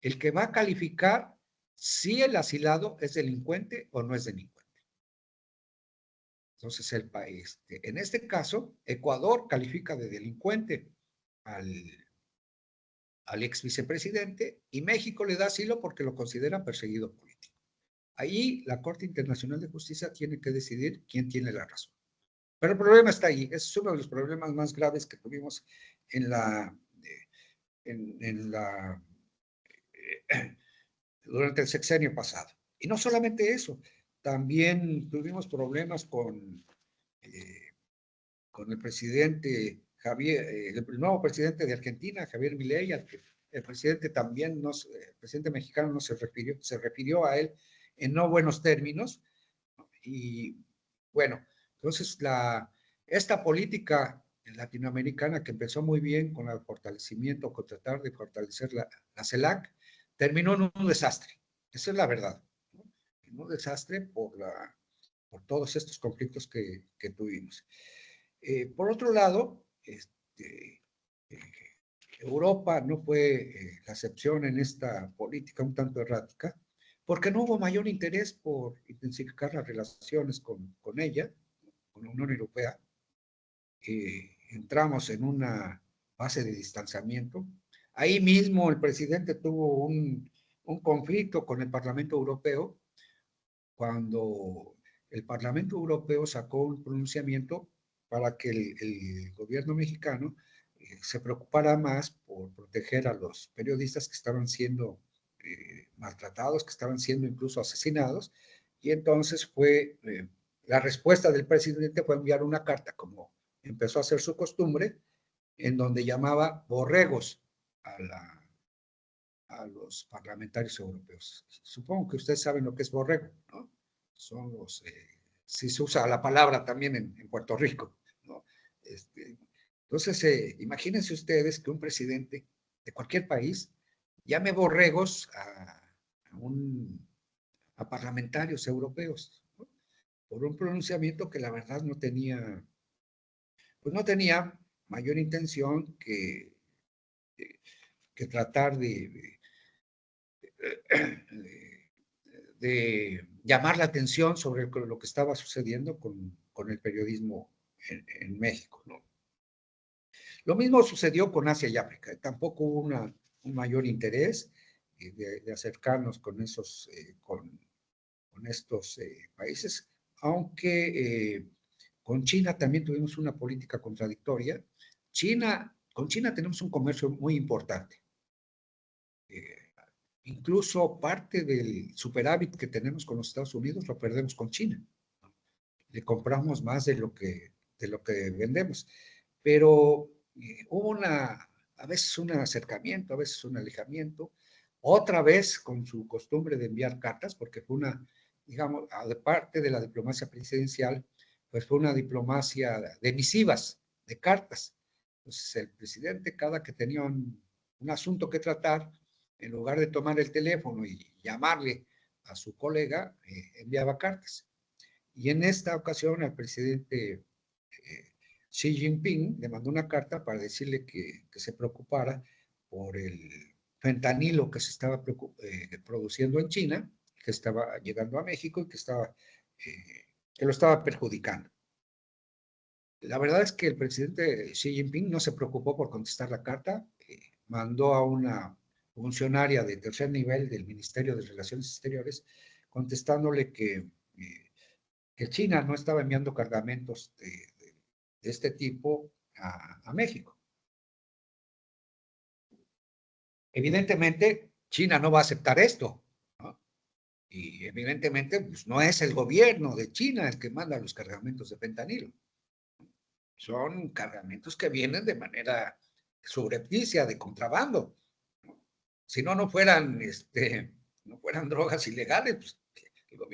el que va a calificar si el asilado es delincuente o no es delincuente. Entonces, el país, en este caso, Ecuador califica de delincuente al ex vicepresidente, y México le da asilo porque lo considera perseguido político. Ahí la Corte Internacional de Justicia tiene que decidir quién tiene la razón. Pero el problema está ahí. Es uno de los problemas más graves que tuvimos durante el sexenio pasado. Y no solamente eso, también tuvimos problemas con el presidente el nuevo presidente de Argentina, Javier Milei. El presidente el presidente mexicano no se refirió a él en no buenos términos. Y bueno, entonces esta política latinoamericana, que empezó muy bien con el fortalecimiento, con tratar de fortalecer la CELAC, terminó en un desastre. Esa es la verdad, ¿no? En un desastre por todos estos conflictos que tuvimos. Por otro lado, Europa no fue la excepción en esta política un tanto errática, porque no hubo mayor interés por intensificar las relaciones con ella, con la Unión Europea. Entramos en una fase de distanciamiento. Ahí mismo el presidente tuvo un conflicto con el Parlamento Europeo cuando el Parlamento Europeo sacó un pronunciamiento para que el gobierno mexicano se preocupara más por proteger a los periodistas que estaban siendo maltratados, que estaban siendo incluso asesinados, y entonces la respuesta del presidente fue enviar una carta, como empezó a ser su costumbre, en donde llamaba borregos a los parlamentarios europeos. Supongo que ustedes saben lo que es borrego, ¿no? Son si se usa la palabra también en Puerto Rico, ¿no? Entonces, imagínense ustedes que un presidente de cualquier país llame borregos a parlamentarios europeos, ¿no? Por un pronunciamiento que la verdad pues no tenía mayor intención que tratar de llamar la atención sobre lo que estaba sucediendo con el periodismo en México, ¿no? Lo mismo sucedió con Asia y África. Tampoco hubo un mayor interés de acercarnos con estos países, aunque con China también tuvimos una política contradictoria. Con China tenemos un comercio muy importante. Incluso parte del superávit que tenemos con los Estados Unidos lo perdemos con China. Le compramos más de lo que vendemos. Pero hubo a veces un acercamiento, a veces un alejamiento, otra vez con su costumbre de enviar cartas, porque fue digamos, de parte de la diplomacia presidencial, pues fue una diplomacia de misivas, de cartas. Entonces el presidente, cada que tenía un asunto que tratar, en lugar de tomar el teléfono y llamarle a su colega, enviaba cartas. Y en esta ocasión al presidente Xi Jinping le mandó una carta para decirle que se preocupara por el fentanilo que se estaba produciendo en China, que estaba llegando a México y que lo estaba perjudicando. La verdad es que el presidente Xi Jinping no se preocupó por contestar la carta, mandó a una funcionaria de tercer nivel del Ministerio de Relaciones Exteriores contestándole que China no estaba enviando cargamentos de este tipo a México. Evidentemente, China no va a aceptar esto, ¿no? Y evidentemente, pues, no es el gobierno de China el que manda los cargamentos de fentanilo. Son cargamentos que vienen de manera subrepticia, de contrabando. Si no, no fueran drogas ilegales, pues,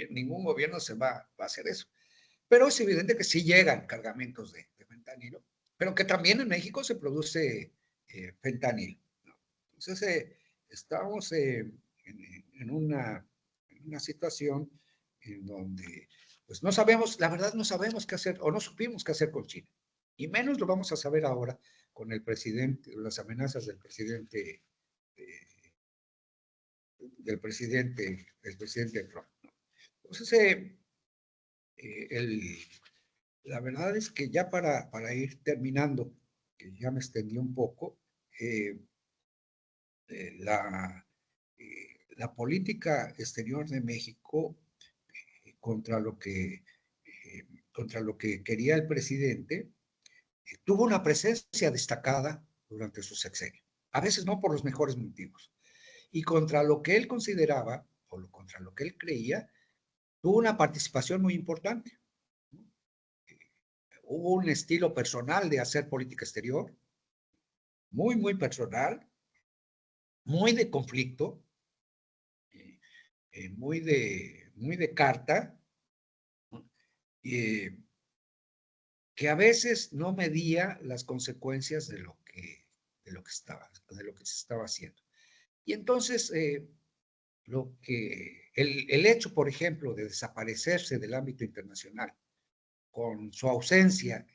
ningún gobierno se va a hacer eso. Pero es evidente que sí llegan cargamentos de fentanilo, pero que también en México se produce fentanilo, ¿no? Entonces, estamos en una situación en donde, pues no sabemos, la verdad no sabemos qué hacer, o no supimos qué hacer con China. Y menos lo vamos a saber ahora con el presidente, las amenazas del presidente Trump, ¿no? Entonces, la verdad es que ya para ir terminando, que ya me extendí un poco, la, la política exterior de México contra lo que, contra lo que quería el presidente, tuvo una presencia destacada durante su sexenio, a veces no por los mejores motivos, y contra lo que él consideraba, contra lo que él creía, tuvo una participación muy importante. Hubo un estilo personal de hacer política exterior, muy, muy personal, muy de conflicto, muy de carta, eh, que a veces no medía las consecuencias de lo que se estaba haciendo. Y entonces, el hecho, por ejemplo, de desaparecerse del ámbito internacional, con su ausencia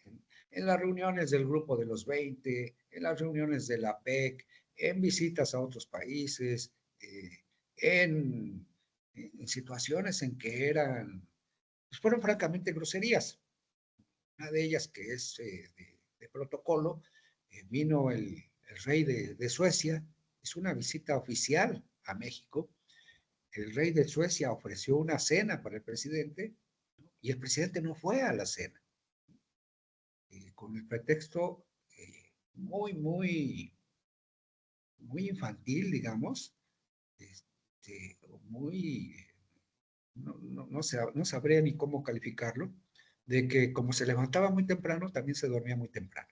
en las reuniones del Grupo de los 20, en las reuniones de la PEC, en visitas a otros países, en situaciones en que pues fueron francamente groserías. Una de ellas que es de protocolo, vino el rey de Suecia, hizo una visita oficial a México. El rey de Suecia ofreció una cena para el presidente y el presidente no fue a la cena, con el pretexto muy infantil, digamos, muy, no sabría ni cómo calificarlo, de que como se levantaba muy temprano, también se dormía muy temprano.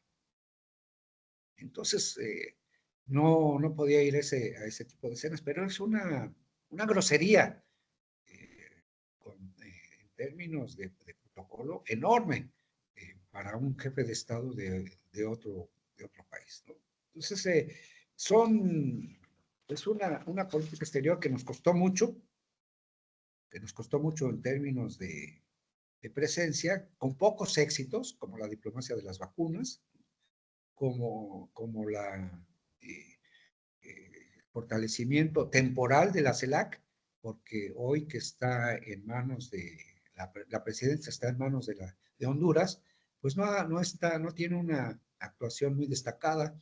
Entonces, no podía ir a ese tipo de cenas, pero es una grosería en términos de protocolo enorme para un jefe de Estado de otro país, ¿no? Entonces, es una política exterior que nos costó mucho en términos de presencia, con pocos éxitos, como la diplomacia de las vacunas, como eh, fortalecimiento temporal de la CELAC, porque hoy que está en manos la presidencia está en manos de Honduras, pues no tiene una actuación muy destacada.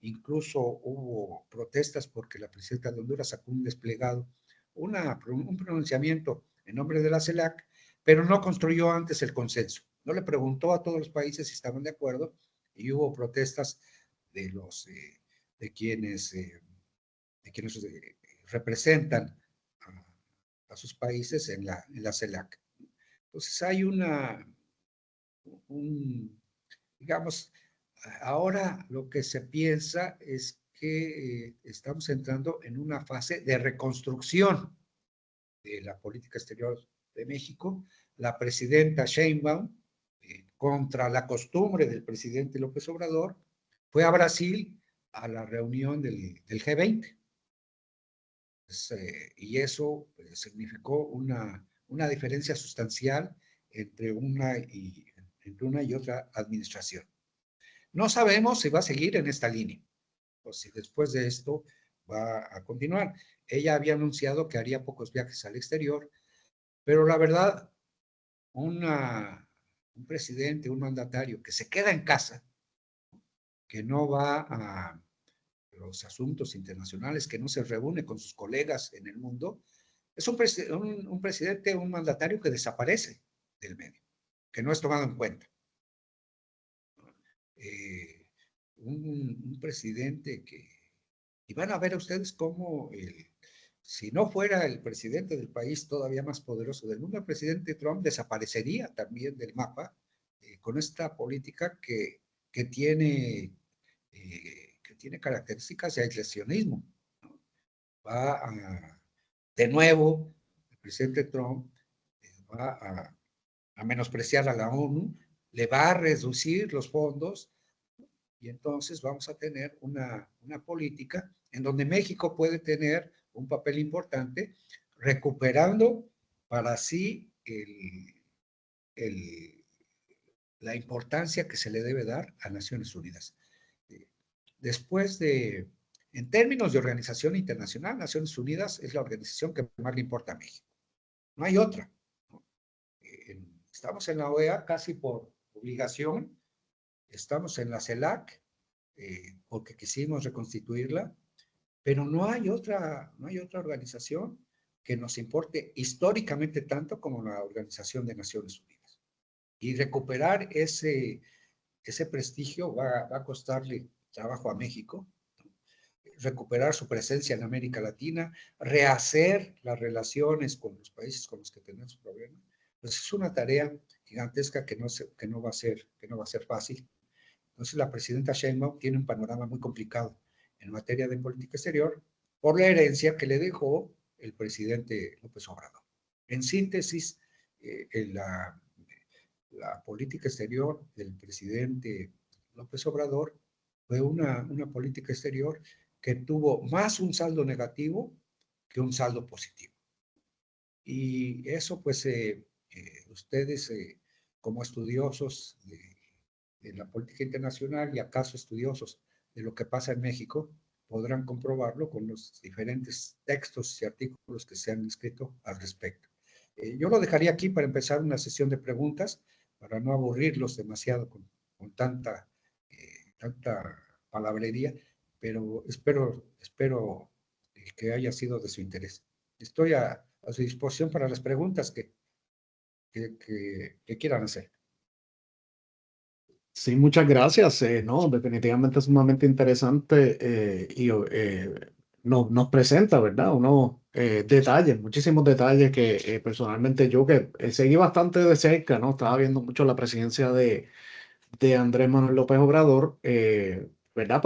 Incluso hubo protestas porque la presidenta de Honduras sacó un desplegado, un pronunciamiento en nombre de la CELAC, pero no construyó antes el consenso. No le preguntó a todos los países si estaban de acuerdo y hubo protestas de los de quienes representan a sus países en la CELAC. Entonces hay digamos, ahora lo que se piensa es que estamos entrando en una fase de reconstrucción de la política exterior de México. La presidenta Sheinbaum, contra la costumbre del presidente López Obrador, fue a Brasil a la reunión del G20. Y eso significó una diferencia sustancial entre una y otra administración. No sabemos si va a seguir en esta línea o si después de esto va a continuar. Ella había anunciado que haría pocos viajes al exterior, pero la verdad, un presidente, un mandatario que se queda en casa, que no va a los asuntos internacionales, que no se reúne con sus colegas en el mundo, es un presidente, un mandatario que desaparece del medio, que no es tomado en cuenta. Un presidente que... Y van a ver a ustedes cómo si no fuera el presidente del país todavía más poderoso del mundo, el presidente Trump desaparecería también del mapa con esta política que tiene características de aislacionismo, ¿no? De nuevo, el presidente Trump va a menospreciar a la ONU, le va a reducir los fondos y entonces vamos a tener una política en donde México puede tener un papel importante recuperando para sí la importancia que se le debe dar a Naciones Unidas. Después en términos de organización internacional, Naciones Unidas es la organización que más le importa a México. No hay otra. Estamos en la OEA casi por obligación, estamos en la CELAC porque quisimos reconstituirla, pero no hay otra organización que nos importe históricamente tanto como la Organización de Naciones Unidas. Y recuperar ese prestigio va a costarle trabajo a México, recuperar su presencia en América Latina, rehacer las relaciones con los países con los que tenemos problemas. Pues es una tarea gigantesca que no va a ser fácil. Entonces la presidenta Sheinbaum tiene un panorama muy complicado en materia de política exterior por la herencia que le dejó el presidente López Obrador. En síntesis, la política exterior del presidente López Obrador fue una política exterior que tuvo más un saldo negativo que un saldo positivo. Y eso, pues, ustedes como estudiosos de la política internacional y acaso estudiosos de lo que pasa en México, podrán comprobarlo con los diferentes textos y artículos que se han escrito al respecto. Yo lo dejaría aquí para empezar una sesión de preguntas, para no aburrirlos demasiado con tanta palabrería, pero espero que haya sido de su interés. Estoy a su disposición para las preguntas que quieran hacer. Sí, muchas gracias. No, definitivamente es sumamente interesante nos presenta, ¿verdad? Unos detalles, muchísimos detalles que personalmente yo que seguí bastante de cerca, ¿no? Estaba viendo mucho la presidencia de Andrés Manuel López Obrador, ¿verdad?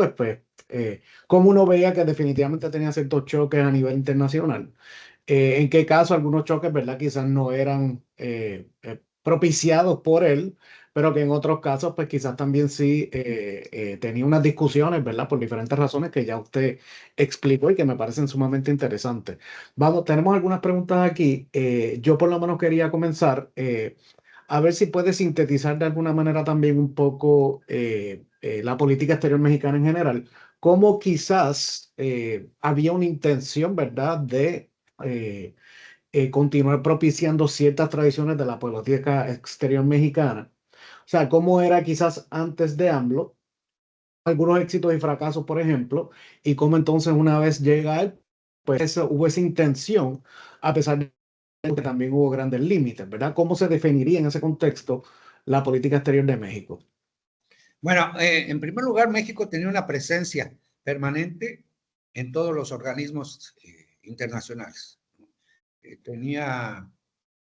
Como uno veía que definitivamente tenía ciertos choques a nivel internacional. En qué caso algunos choques, ¿verdad? Quizás no eran propiciados por él, pero que en otros casos, pues quizás también sí tenía unas discusiones, ¿verdad? Por diferentes razones que ya usted explicó y que me parecen sumamente interesantes. Vamos, tenemos algunas preguntas aquí. Yo por lo menos quería comenzar a ver si puede sintetizar de alguna manera también un poco la política exterior mexicana en general, cómo quizás había una intención, ¿verdad?, de eh, continuar propiciando ciertas tradiciones de la política exterior mexicana. O sea, cómo era quizás antes de AMLO, algunos éxitos y fracasos, por ejemplo, y cómo entonces una vez llega él, pues hubo esa intención, a pesar de que también hubo grandes límites, ¿verdad? ¿Cómo se definiría en ese contexto la política exterior de México? Bueno, en primer lugar, México tenía una presencia permanente en todos los organismos internacionales. Tenía,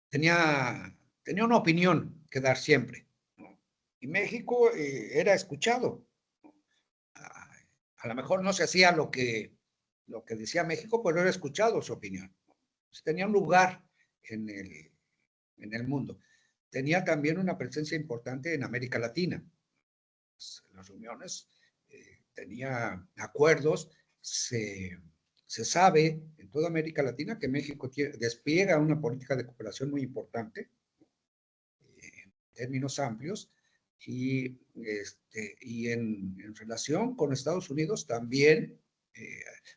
tenía una opinión que dar siempre, ¿no? Y México era escuchado. A, a lo mejor no se hacía lo que decía México, pero era escuchado su opinión. Pues tenía un lugar en en el mundo. Tenía también una presencia importante en América Latina. En las reuniones tenía acuerdos, se sabe en toda América Latina que México despliega una política de cooperación muy importante en términos amplios y en relación con Estados Unidos también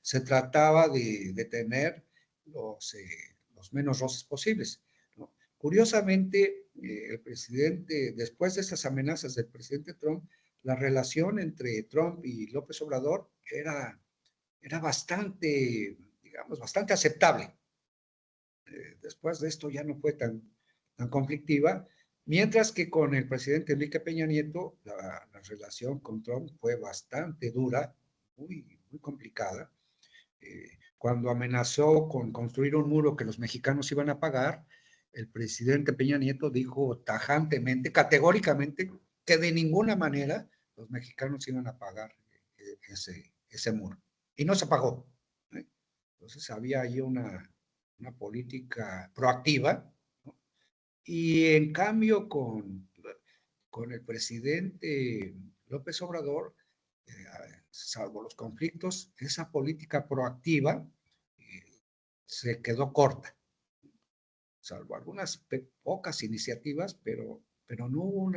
se trataba de tener los menos roces posibles, ¿no? Curiosamente, el presidente, después de estas amenazas del presidente Trump, la relación entre Trump y López Obrador era bastante, digamos, bastante aceptable. Después de esto ya no fue tan conflictiva, mientras que con el presidente Enrique Peña Nieto la relación con Trump fue bastante dura, muy complicada. Cuando amenazó con construir un muro que los mexicanos iban a pagar, el presidente Peña Nieto dijo tajantemente, categóricamente, que de ninguna manera los mexicanos iban a pagar ese muro. Y no se pagó, ¿eh? Entonces había ahí una política proactiva, ¿no? Y en cambio con el presidente López Obrador, eh, salvo los conflictos, esa política proactiva se quedó corta, salvo algunas pocas iniciativas, pero no hubo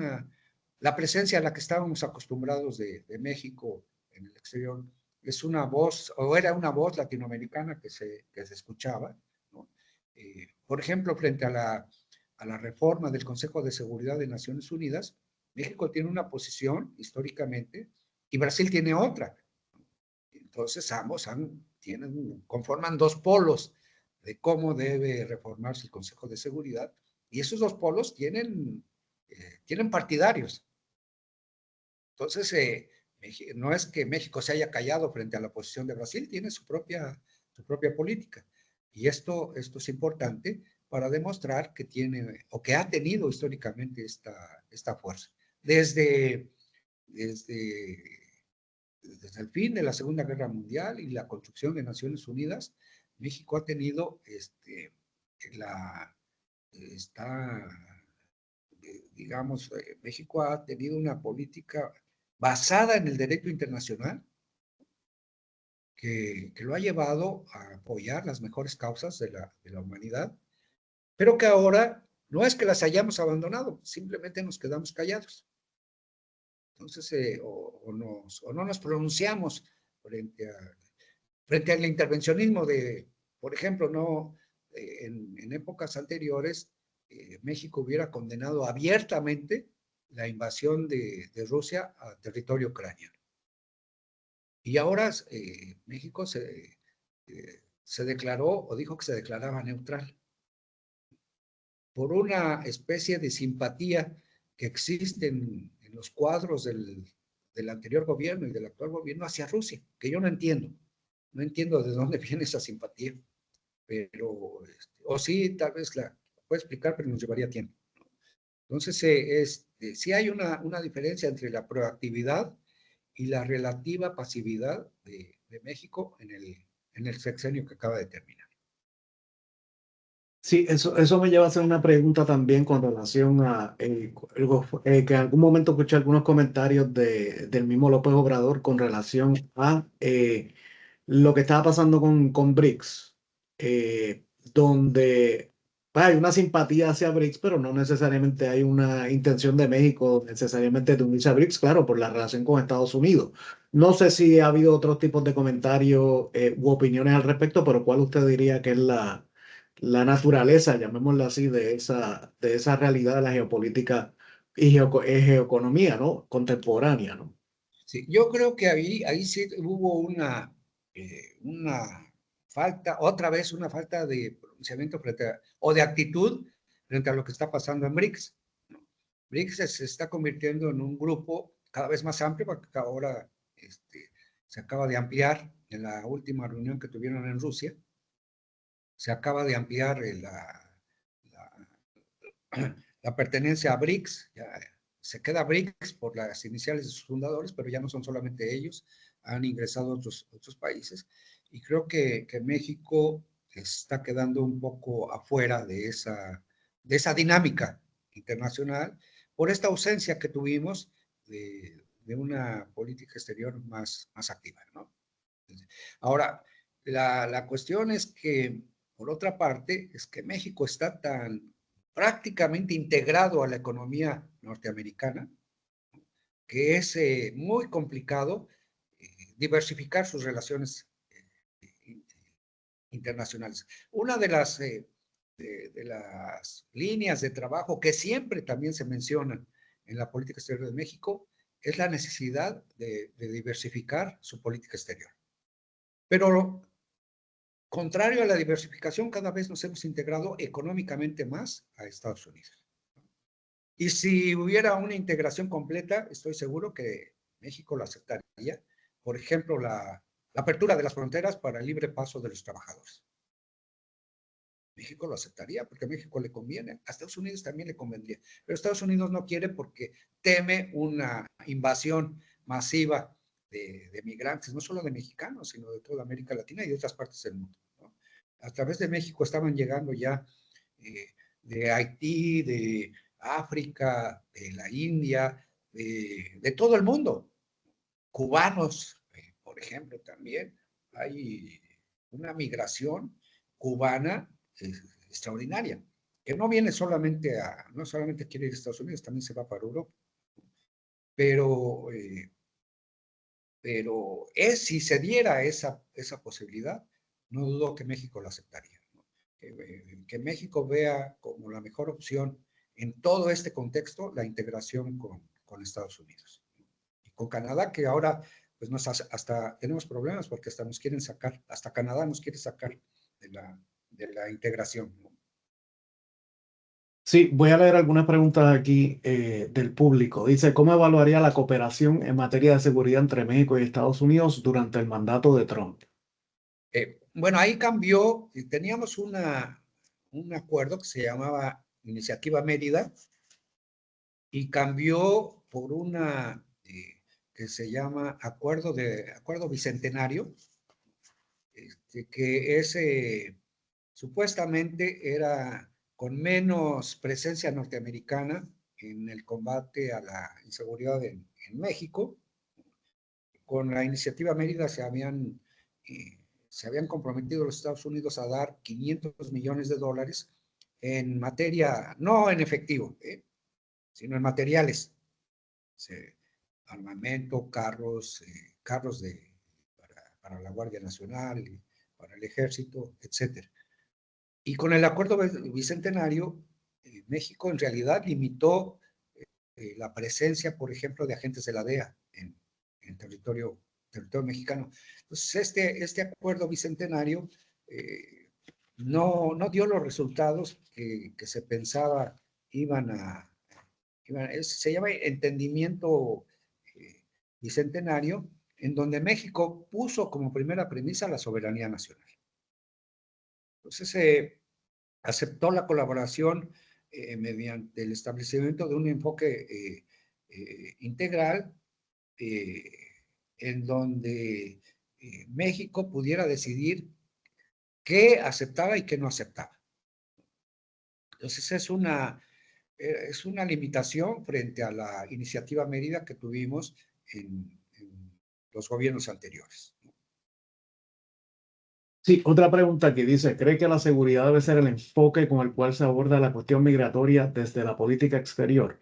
la presencia a la que estábamos acostumbrados de México en el exterior. Es una voz, o era una voz latinoamericana que se escuchaba, ¿no? Por ejemplo, frente a la reforma del Consejo de Seguridad de Naciones Unidas, México tiene una posición históricamente y Brasil tiene otra. Entonces, conforman dos polos de cómo debe reformarse el Consejo de Seguridad, y esos dos polos tienen partidarios. Entonces, no es que México se haya callado frente a la posición de Brasil, tiene su propia política. Y esto es importante para demostrar que tiene o que ha tenido históricamente esta fuerza. Desde, desde, desde el fin de la Segunda Guerra Mundial y la construcción de Naciones Unidas, México ha tenido la, está, digamos, México ha tenido una política basada en el derecho internacional que lo ha llevado a apoyar las mejores causas de la humanidad, pero que ahora no es que las hayamos abandonado, simplemente nos quedamos callados. Entonces, o no nos pronunciamos frente, frente al intervencionismo por ejemplo, no, en épocas anteriores, México hubiera condenado abiertamente la invasión de Rusia a territorio ucraniano. Y ahora México se declaró o dijo que se declaraba neutral por una especie de simpatía que existe en los cuadros del anterior gobierno y del actual gobierno hacia Rusia, que yo no entiendo. No entiendo de dónde viene esa simpatía, pero, o sí, tal vez la puedo explicar, pero nos llevaría tiempo. Entonces, sí hay una diferencia entre la proactividad y la relativa pasividad de México en el sexenio que acaba de terminar. Sí, eso me lleva a hacer una pregunta también con relación a que en algún momento escuché algunos comentarios del mismo López Obrador con relación a lo que estaba pasando con BRICS, donde pues, hay una simpatía hacia BRICS, pero no necesariamente hay una intención de México necesariamente de unirse a BRICS, claro, por la relación con Estados Unidos. No sé si ha habido otros tipos de comentarios u opiniones al respecto, pero ¿cuál usted diría que es la naturaleza, llamémosla así, de esa realidad de la geopolítica y geoeconomía, ¿no? Contemporánea, ¿no? Sí, yo creo que ahí sí hubo una falta, otra vez una falta de pronunciamiento o de actitud frente a lo que está pasando en BRICS. BRICS se está convirtiendo en un grupo cada vez más amplio, porque ahora se acaba de ampliar en la última reunión que tuvieron en Rusia, se acaba de ampliar la pertenencia a BRICS, ya se queda BRICS por las iniciales de sus fundadores, pero ya no son solamente ellos, han ingresado otros países, y creo que México está quedando un poco afuera de esa dinámica internacional por esta ausencia que tuvimos de una política exterior más activa, ¿no? Ahora, la cuestión es que, por otra parte, es que México está tan prácticamente integrado a la economía norteamericana que es muy complicado diversificar sus relaciones internacionales. Una de las líneas de trabajo que siempre también se mencionan en la política exterior de México es la necesidad de diversificar su política exterior. Pero contrario a la diversificación, cada vez nos hemos integrado económicamente más a Estados Unidos. Y si hubiera una integración completa, estoy seguro que México lo aceptaría. Por ejemplo, la apertura de las fronteras para el libre paso de los trabajadores. México lo aceptaría porque a México le conviene, a Estados Unidos también le convendría, pero Estados Unidos no quiere porque teme una invasión masiva de migrantes, no solo de mexicanos, sino de toda América Latina y de otras partes del mundo, ¿no? A través de México estaban llegando ya de Haití, de África, de la India, de todo el mundo, cubanos, por ejemplo, también hay una migración cubana extraordinaria, que no viene no solamente quiere ir a Estados Unidos, también se va para Europa, pero, si se diera esa posibilidad, no dudo que México la aceptaría, ¿no? Que México vea como la mejor opción en todo este contexto la integración con Estados Unidos. Y con Canadá, que ahora pues hasta tenemos problemas porque hasta nos quieren sacar, hasta Canadá nos quiere sacar de la integración, ¿no? Sí, voy a leer algunas preguntas aquí del público. Dice, ¿cómo evaluaría la cooperación en materia de seguridad entre México y Estados Unidos durante el mandato de Trump? Bueno, ahí cambió, teníamos un acuerdo que se llamaba Iniciativa Mérida y cambió por una que se llama Acuerdo Bicentenario, que supuestamente era con menos presencia norteamericana en el combate a la inseguridad en México. Con la Iniciativa Mérida se habían comprometido los Estados Unidos a dar $500 millones en materia, no en efectivo, sino en materiales, armamento, carros para la Guardia Nacional, para el Ejército, etcétera. Y con el acuerdo bicentenario, México en realidad limitó la presencia, por ejemplo, de agentes de la DEA en territorio territorio mexicano. Entonces, este acuerdo bicentenario no dio los resultados que se pensaba iban a... se llama entendimiento bicentenario, en donde México puso como primera premisa la soberanía nacional. Entonces, aceptó la colaboración mediante el establecimiento de un enfoque integral en donde México pudiera decidir qué aceptaba y qué no aceptaba. Entonces es una limitación frente a la iniciativa Mérida que tuvimos en los gobiernos anteriores. Sí, otra pregunta que dice, ¿cree que la seguridad debe ser el enfoque con el cual se aborda la cuestión migratoria desde la política exterior?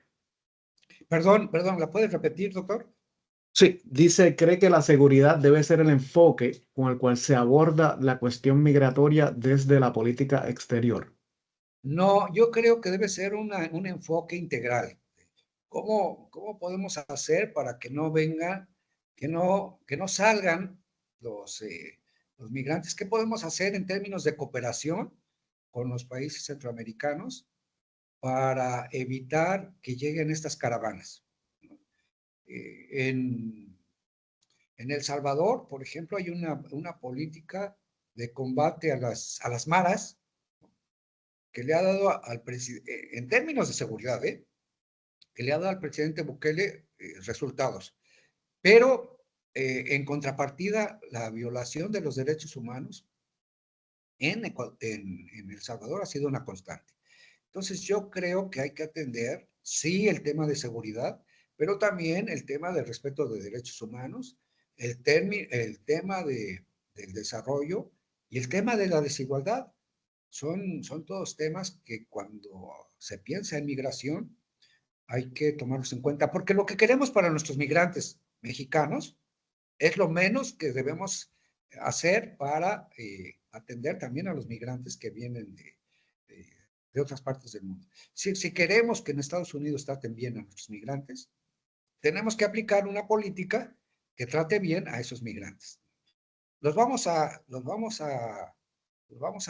Perdón, ¿la puedes repetir, doctor? Sí, dice, ¿cree que la seguridad debe ser el enfoque con el cual se aborda la cuestión migratoria desde la política exterior? No, yo creo que debe ser un enfoque integral. ¿Cómo podemos hacer para que no vengan, que no salgan los migrantes? ¿Qué podemos hacer en términos de cooperación con los países centroamericanos para evitar que lleguen estas caravanas? En El Salvador, por ejemplo, hay una política de combate a las maras que le ha dado al presidente, en términos de seguridad, que le ha dado al presidente Bukele resultados. Pero en contrapartida, la violación de los derechos humanos en El Salvador ha sido una constante. Entonces yo creo que hay que atender, sí, el tema de seguridad, pero también el tema del respeto de derechos humanos, el tema del desarrollo y el tema de la desigualdad. Son todos temas que cuando se piensa en migración hay que tomarlos en cuenta, porque lo que queremos para nuestros migrantes mexicanos es lo menos que debemos hacer para atender también a los migrantes que vienen de otras partes del mundo. Si queremos que en Estados Unidos traten bien a nuestros migrantes, tenemos que aplicar una política que trate bien a esos migrantes. ¿Los vamos a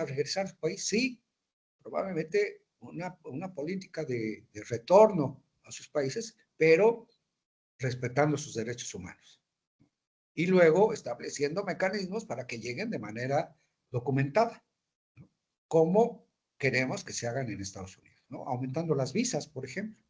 regresar a su país? Sí, probablemente una política de retorno a sus países, pero respetando sus derechos humanos. Y luego estableciendo mecanismos para que lleguen de manera documentada, ¿no? Como queremos que se hagan en Estados Unidos, ¿no? Aumentando las visas, por ejemplo.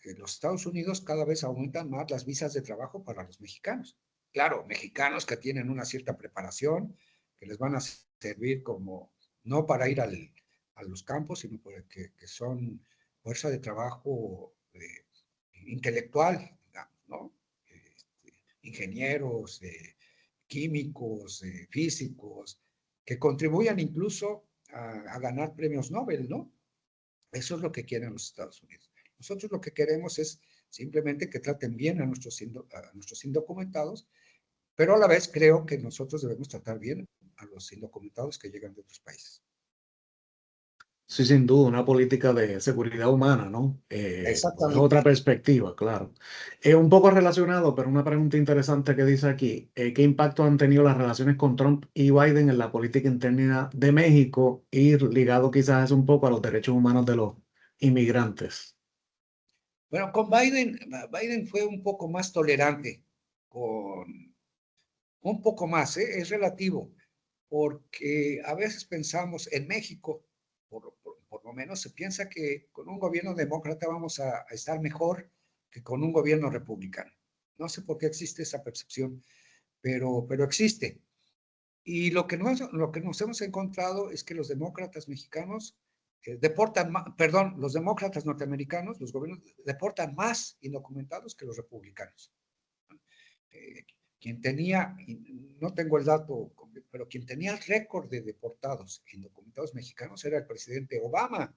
En los Estados Unidos cada vez aumentan más las visas de trabajo para los mexicanos. Claro, mexicanos que tienen una cierta preparación, que les van a servir como, no para ir a los campos, sino que son fuerza de trabajo intelectual, digamos, ¿no? Ingenieros, químicos, físicos, que contribuyan incluso a ganar premios Nobel, ¿no? Eso es lo que quieren los Estados Unidos. Nosotros lo que queremos es simplemente que traten bien a nuestros indocumentados, pero a la vez creo que nosotros debemos tratar bien a los indocumentados que llegan de otros países. Sí, sin duda, una política de seguridad humana, ¿no? Es Exactamente. otra perspectiva, claro. Un poco relacionado, pero una pregunta interesante que dice aquí, ¿qué impacto han tenido las relaciones con Trump y Biden en la política interna de México y ligado quizás un poco a los derechos humanos de los inmigrantes? Bueno, con Biden fue un poco más tolerante, un poco más, es relativo, porque a veces pensamos en México, por lo menos se piensa que con un gobierno demócrata vamos a estar mejor que con un gobierno republicano. No sé por qué existe esa percepción, pero existe. Y lo que nos hemos encontrado es que los demócratas mexicanos perdón, los demócratas norteamericanos, los gobiernos, deportan más indocumentados que los republicanos. Eh, quien tenía, no tengo el dato, pero quien tenía el récord de deportados indocumentados mexicanos era el presidente Obama.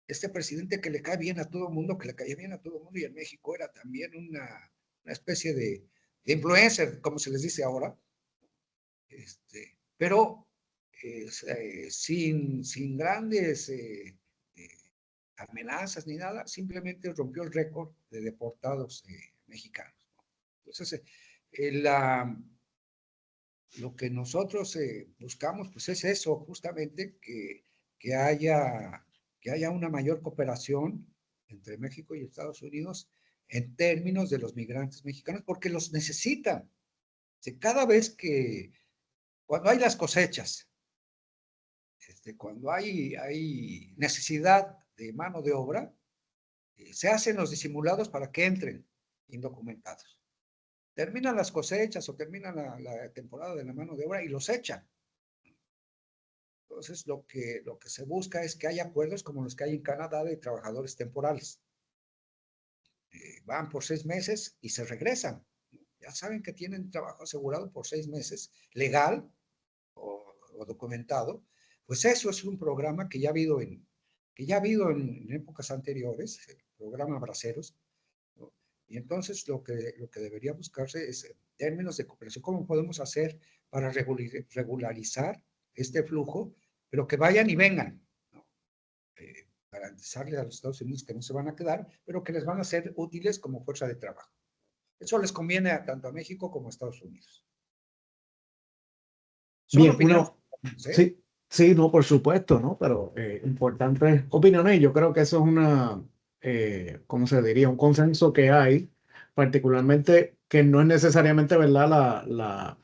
Este presidente que le cae bien a todo el mundo, que le caía bien a todo el mundo, y en México era también una especie influencer, como se les dice ahora, pero sin grandes amenazas ni nada, simplemente rompió el récord de deportados mexicanos, ¿no? Entonces, lo que nosotros buscamos, pues es eso, justamente, que haya una mayor cooperación entre México y Estados Unidos en términos de los migrantes mexicanos, porque los necesitan. Cada vez cuando hay las cosechas, cuando hay necesidad de mano de obra, se hacen los disimulados para que entren indocumentados. Terminan las cosechas o termina la temporada de la mano de obra y los echan. Entonces, lo que se busca es que haya acuerdos como los que hay en Canadá de trabajadores temporales. Van por 6 meses y se regresan. Ya saben que tienen trabajo asegurado por 6 meses, legal o documentado. Pues eso es un programa que ya ha habido en épocas anteriores, el programa Braceros, ¿no? Y entonces lo que debería buscarse es en términos de cooperación, ¿cómo podemos hacer para regularizar este flujo, pero que vayan y vengan, ¿no? Garantizarle a los Estados Unidos que no se van a quedar, pero que les van a ser útiles como fuerza de trabajo. Eso les conviene tanto a México como a Estados Unidos. Son Bien, opiniones, ¿sí? sí, sí, no, por supuesto, ¿no? Pero importantes opiniones. Yo creo que eso es ¿cómo se diría? Un consenso que hay, particularmente que no es necesariamente, ¿verdad?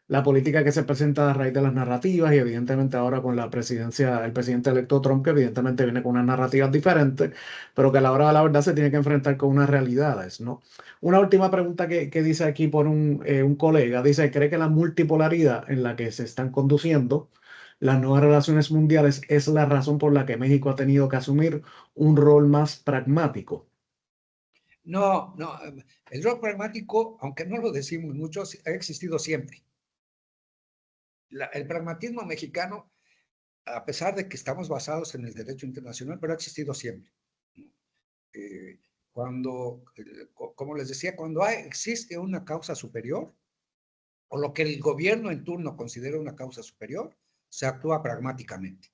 La política que se presenta a raíz de las narrativas y evidentemente ahora con la presidencia, el presidente electo Trump, que evidentemente viene con unas narrativas diferentes, pero que a la hora de la verdad se tiene que enfrentar con unas realidades, ¿no? Una última pregunta que dice aquí por un colega. Dice, ¿cree que la multipolaridad en la que se están conduciendo las nuevas relaciones mundiales es la razón por la que México ha tenido que asumir un rol más pragmático? No, no, el rol pragmático, aunque no lo decimos mucho, ha existido siempre. El pragmatismo mexicano, a pesar de que estamos basados en el derecho internacional, pero ha existido siempre. Eh, como les decía, cuando existe una causa superior, o lo que el gobierno en turno considera una causa superior, se actúa pragmáticamente.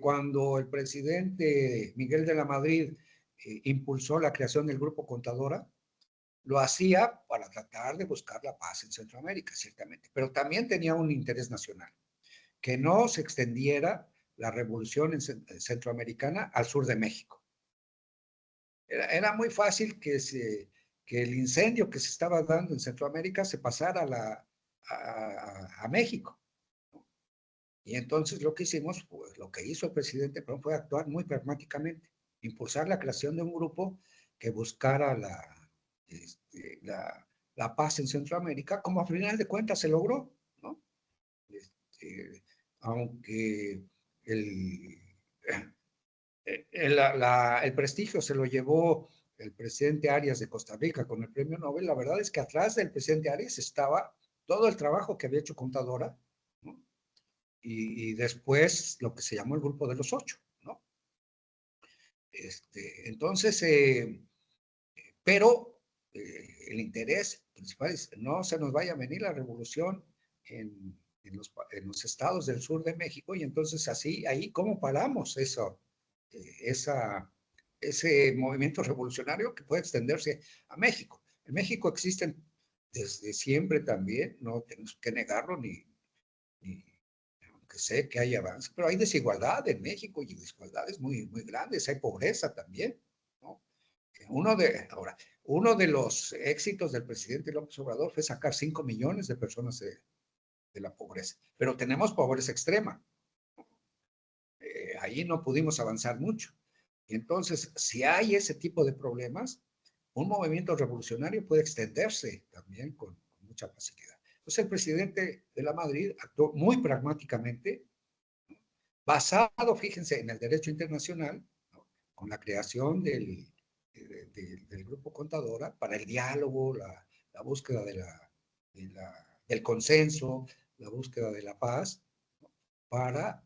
Cuando el presidente Miguel de la Madrid impulsó la creación del Grupo Contadora, lo hacía para tratar de buscar la paz en Centroamérica, ciertamente, pero también tenía un interés nacional, que no se extendiera la revolución centroamericana al sur de México. Era muy fácil que el incendio que se estaba dando en Centroamérica se pasara a México. Y entonces lo que hicimos, pues, lo que hizo el presidente Trump fue actuar muy pragmáticamente, impulsar la creación de un grupo que buscara la paz en Centroamérica, como a final de cuentas se logró, ¿no? Aunque el, el prestigio se lo llevó el presidente Arias de Costa Rica con el premio Nobel, la verdad es que atrás del presidente Arias estaba todo el trabajo que había hecho Contadora, ¿no? Y después lo que se llamó el Grupo de los Ocho, ¿no? Entonces, pero el interés principal es no se nos vaya a venir la revolución en los estados del sur de México, y entonces ahí, ¿cómo paramos eso? Ese movimiento revolucionario que puede extenderse a México. En México existen desde siempre también, no tenemos que negarlo, ni aunque sé que hay avance, pero hay desigualdad en México y desigualdades muy, muy grandes, hay pobreza también, ¿no? Uno de los éxitos del presidente López Obrador fue sacar 5 millones de personas de la pobreza, pero tenemos pobreza extrema. Ahí no pudimos avanzar mucho. Y entonces, si hay ese tipo de problemas, un movimiento revolucionario puede extenderse también con mucha facilidad. Entonces, el presidente de la Madrid actuó muy pragmáticamente, basado, fíjense, en el derecho internacional, ¿no? Con la creación del Grupo Contadora para el diálogo, la búsqueda del consenso, la búsqueda de la paz, ¿no? Para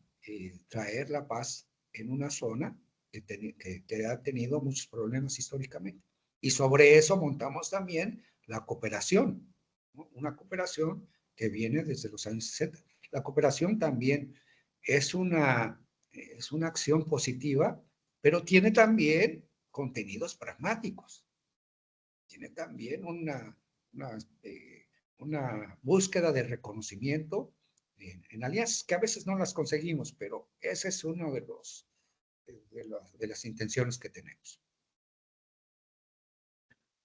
traer la paz en una zona que ha tenido muchos problemas históricamente. Y sobre eso montamos también la cooperación, ¿no? Una cooperación que viene desde los años 60. La cooperación también es una acción positiva, pero tiene también contenidos pragmáticos. Tiene también una búsqueda de reconocimiento en alianzas que a veces no las conseguimos, pero ese es uno de las intenciones que tenemos.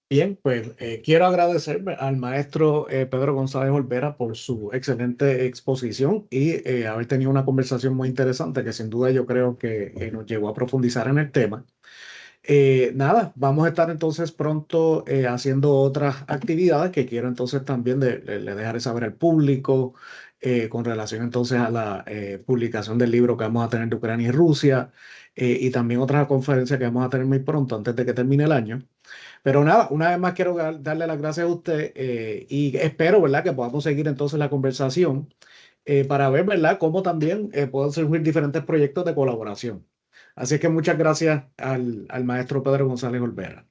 Bien, pues quiero agradecer al maestro Pedro González Olvera por su excelente exposición y haber tenido una conversación muy interesante que sin duda yo creo que nos llevó a profundizar en el tema. Nada, vamos a estar entonces pronto haciendo otras actividades que quiero entonces también le dejaré saber al público con relación entonces a la publicación del libro que vamos a tener de Ucrania y Rusia y también otras conferencias que vamos a tener muy pronto antes de que termine el año. Pero nada, una vez más quiero darle las gracias a usted y espero, ¿verdad?, que podamos seguir entonces la conversación para ver, ¿verdad?, cómo también pueden surgir diferentes proyectos de colaboración. Así que muchas gracias al maestro Pedro González Olvera.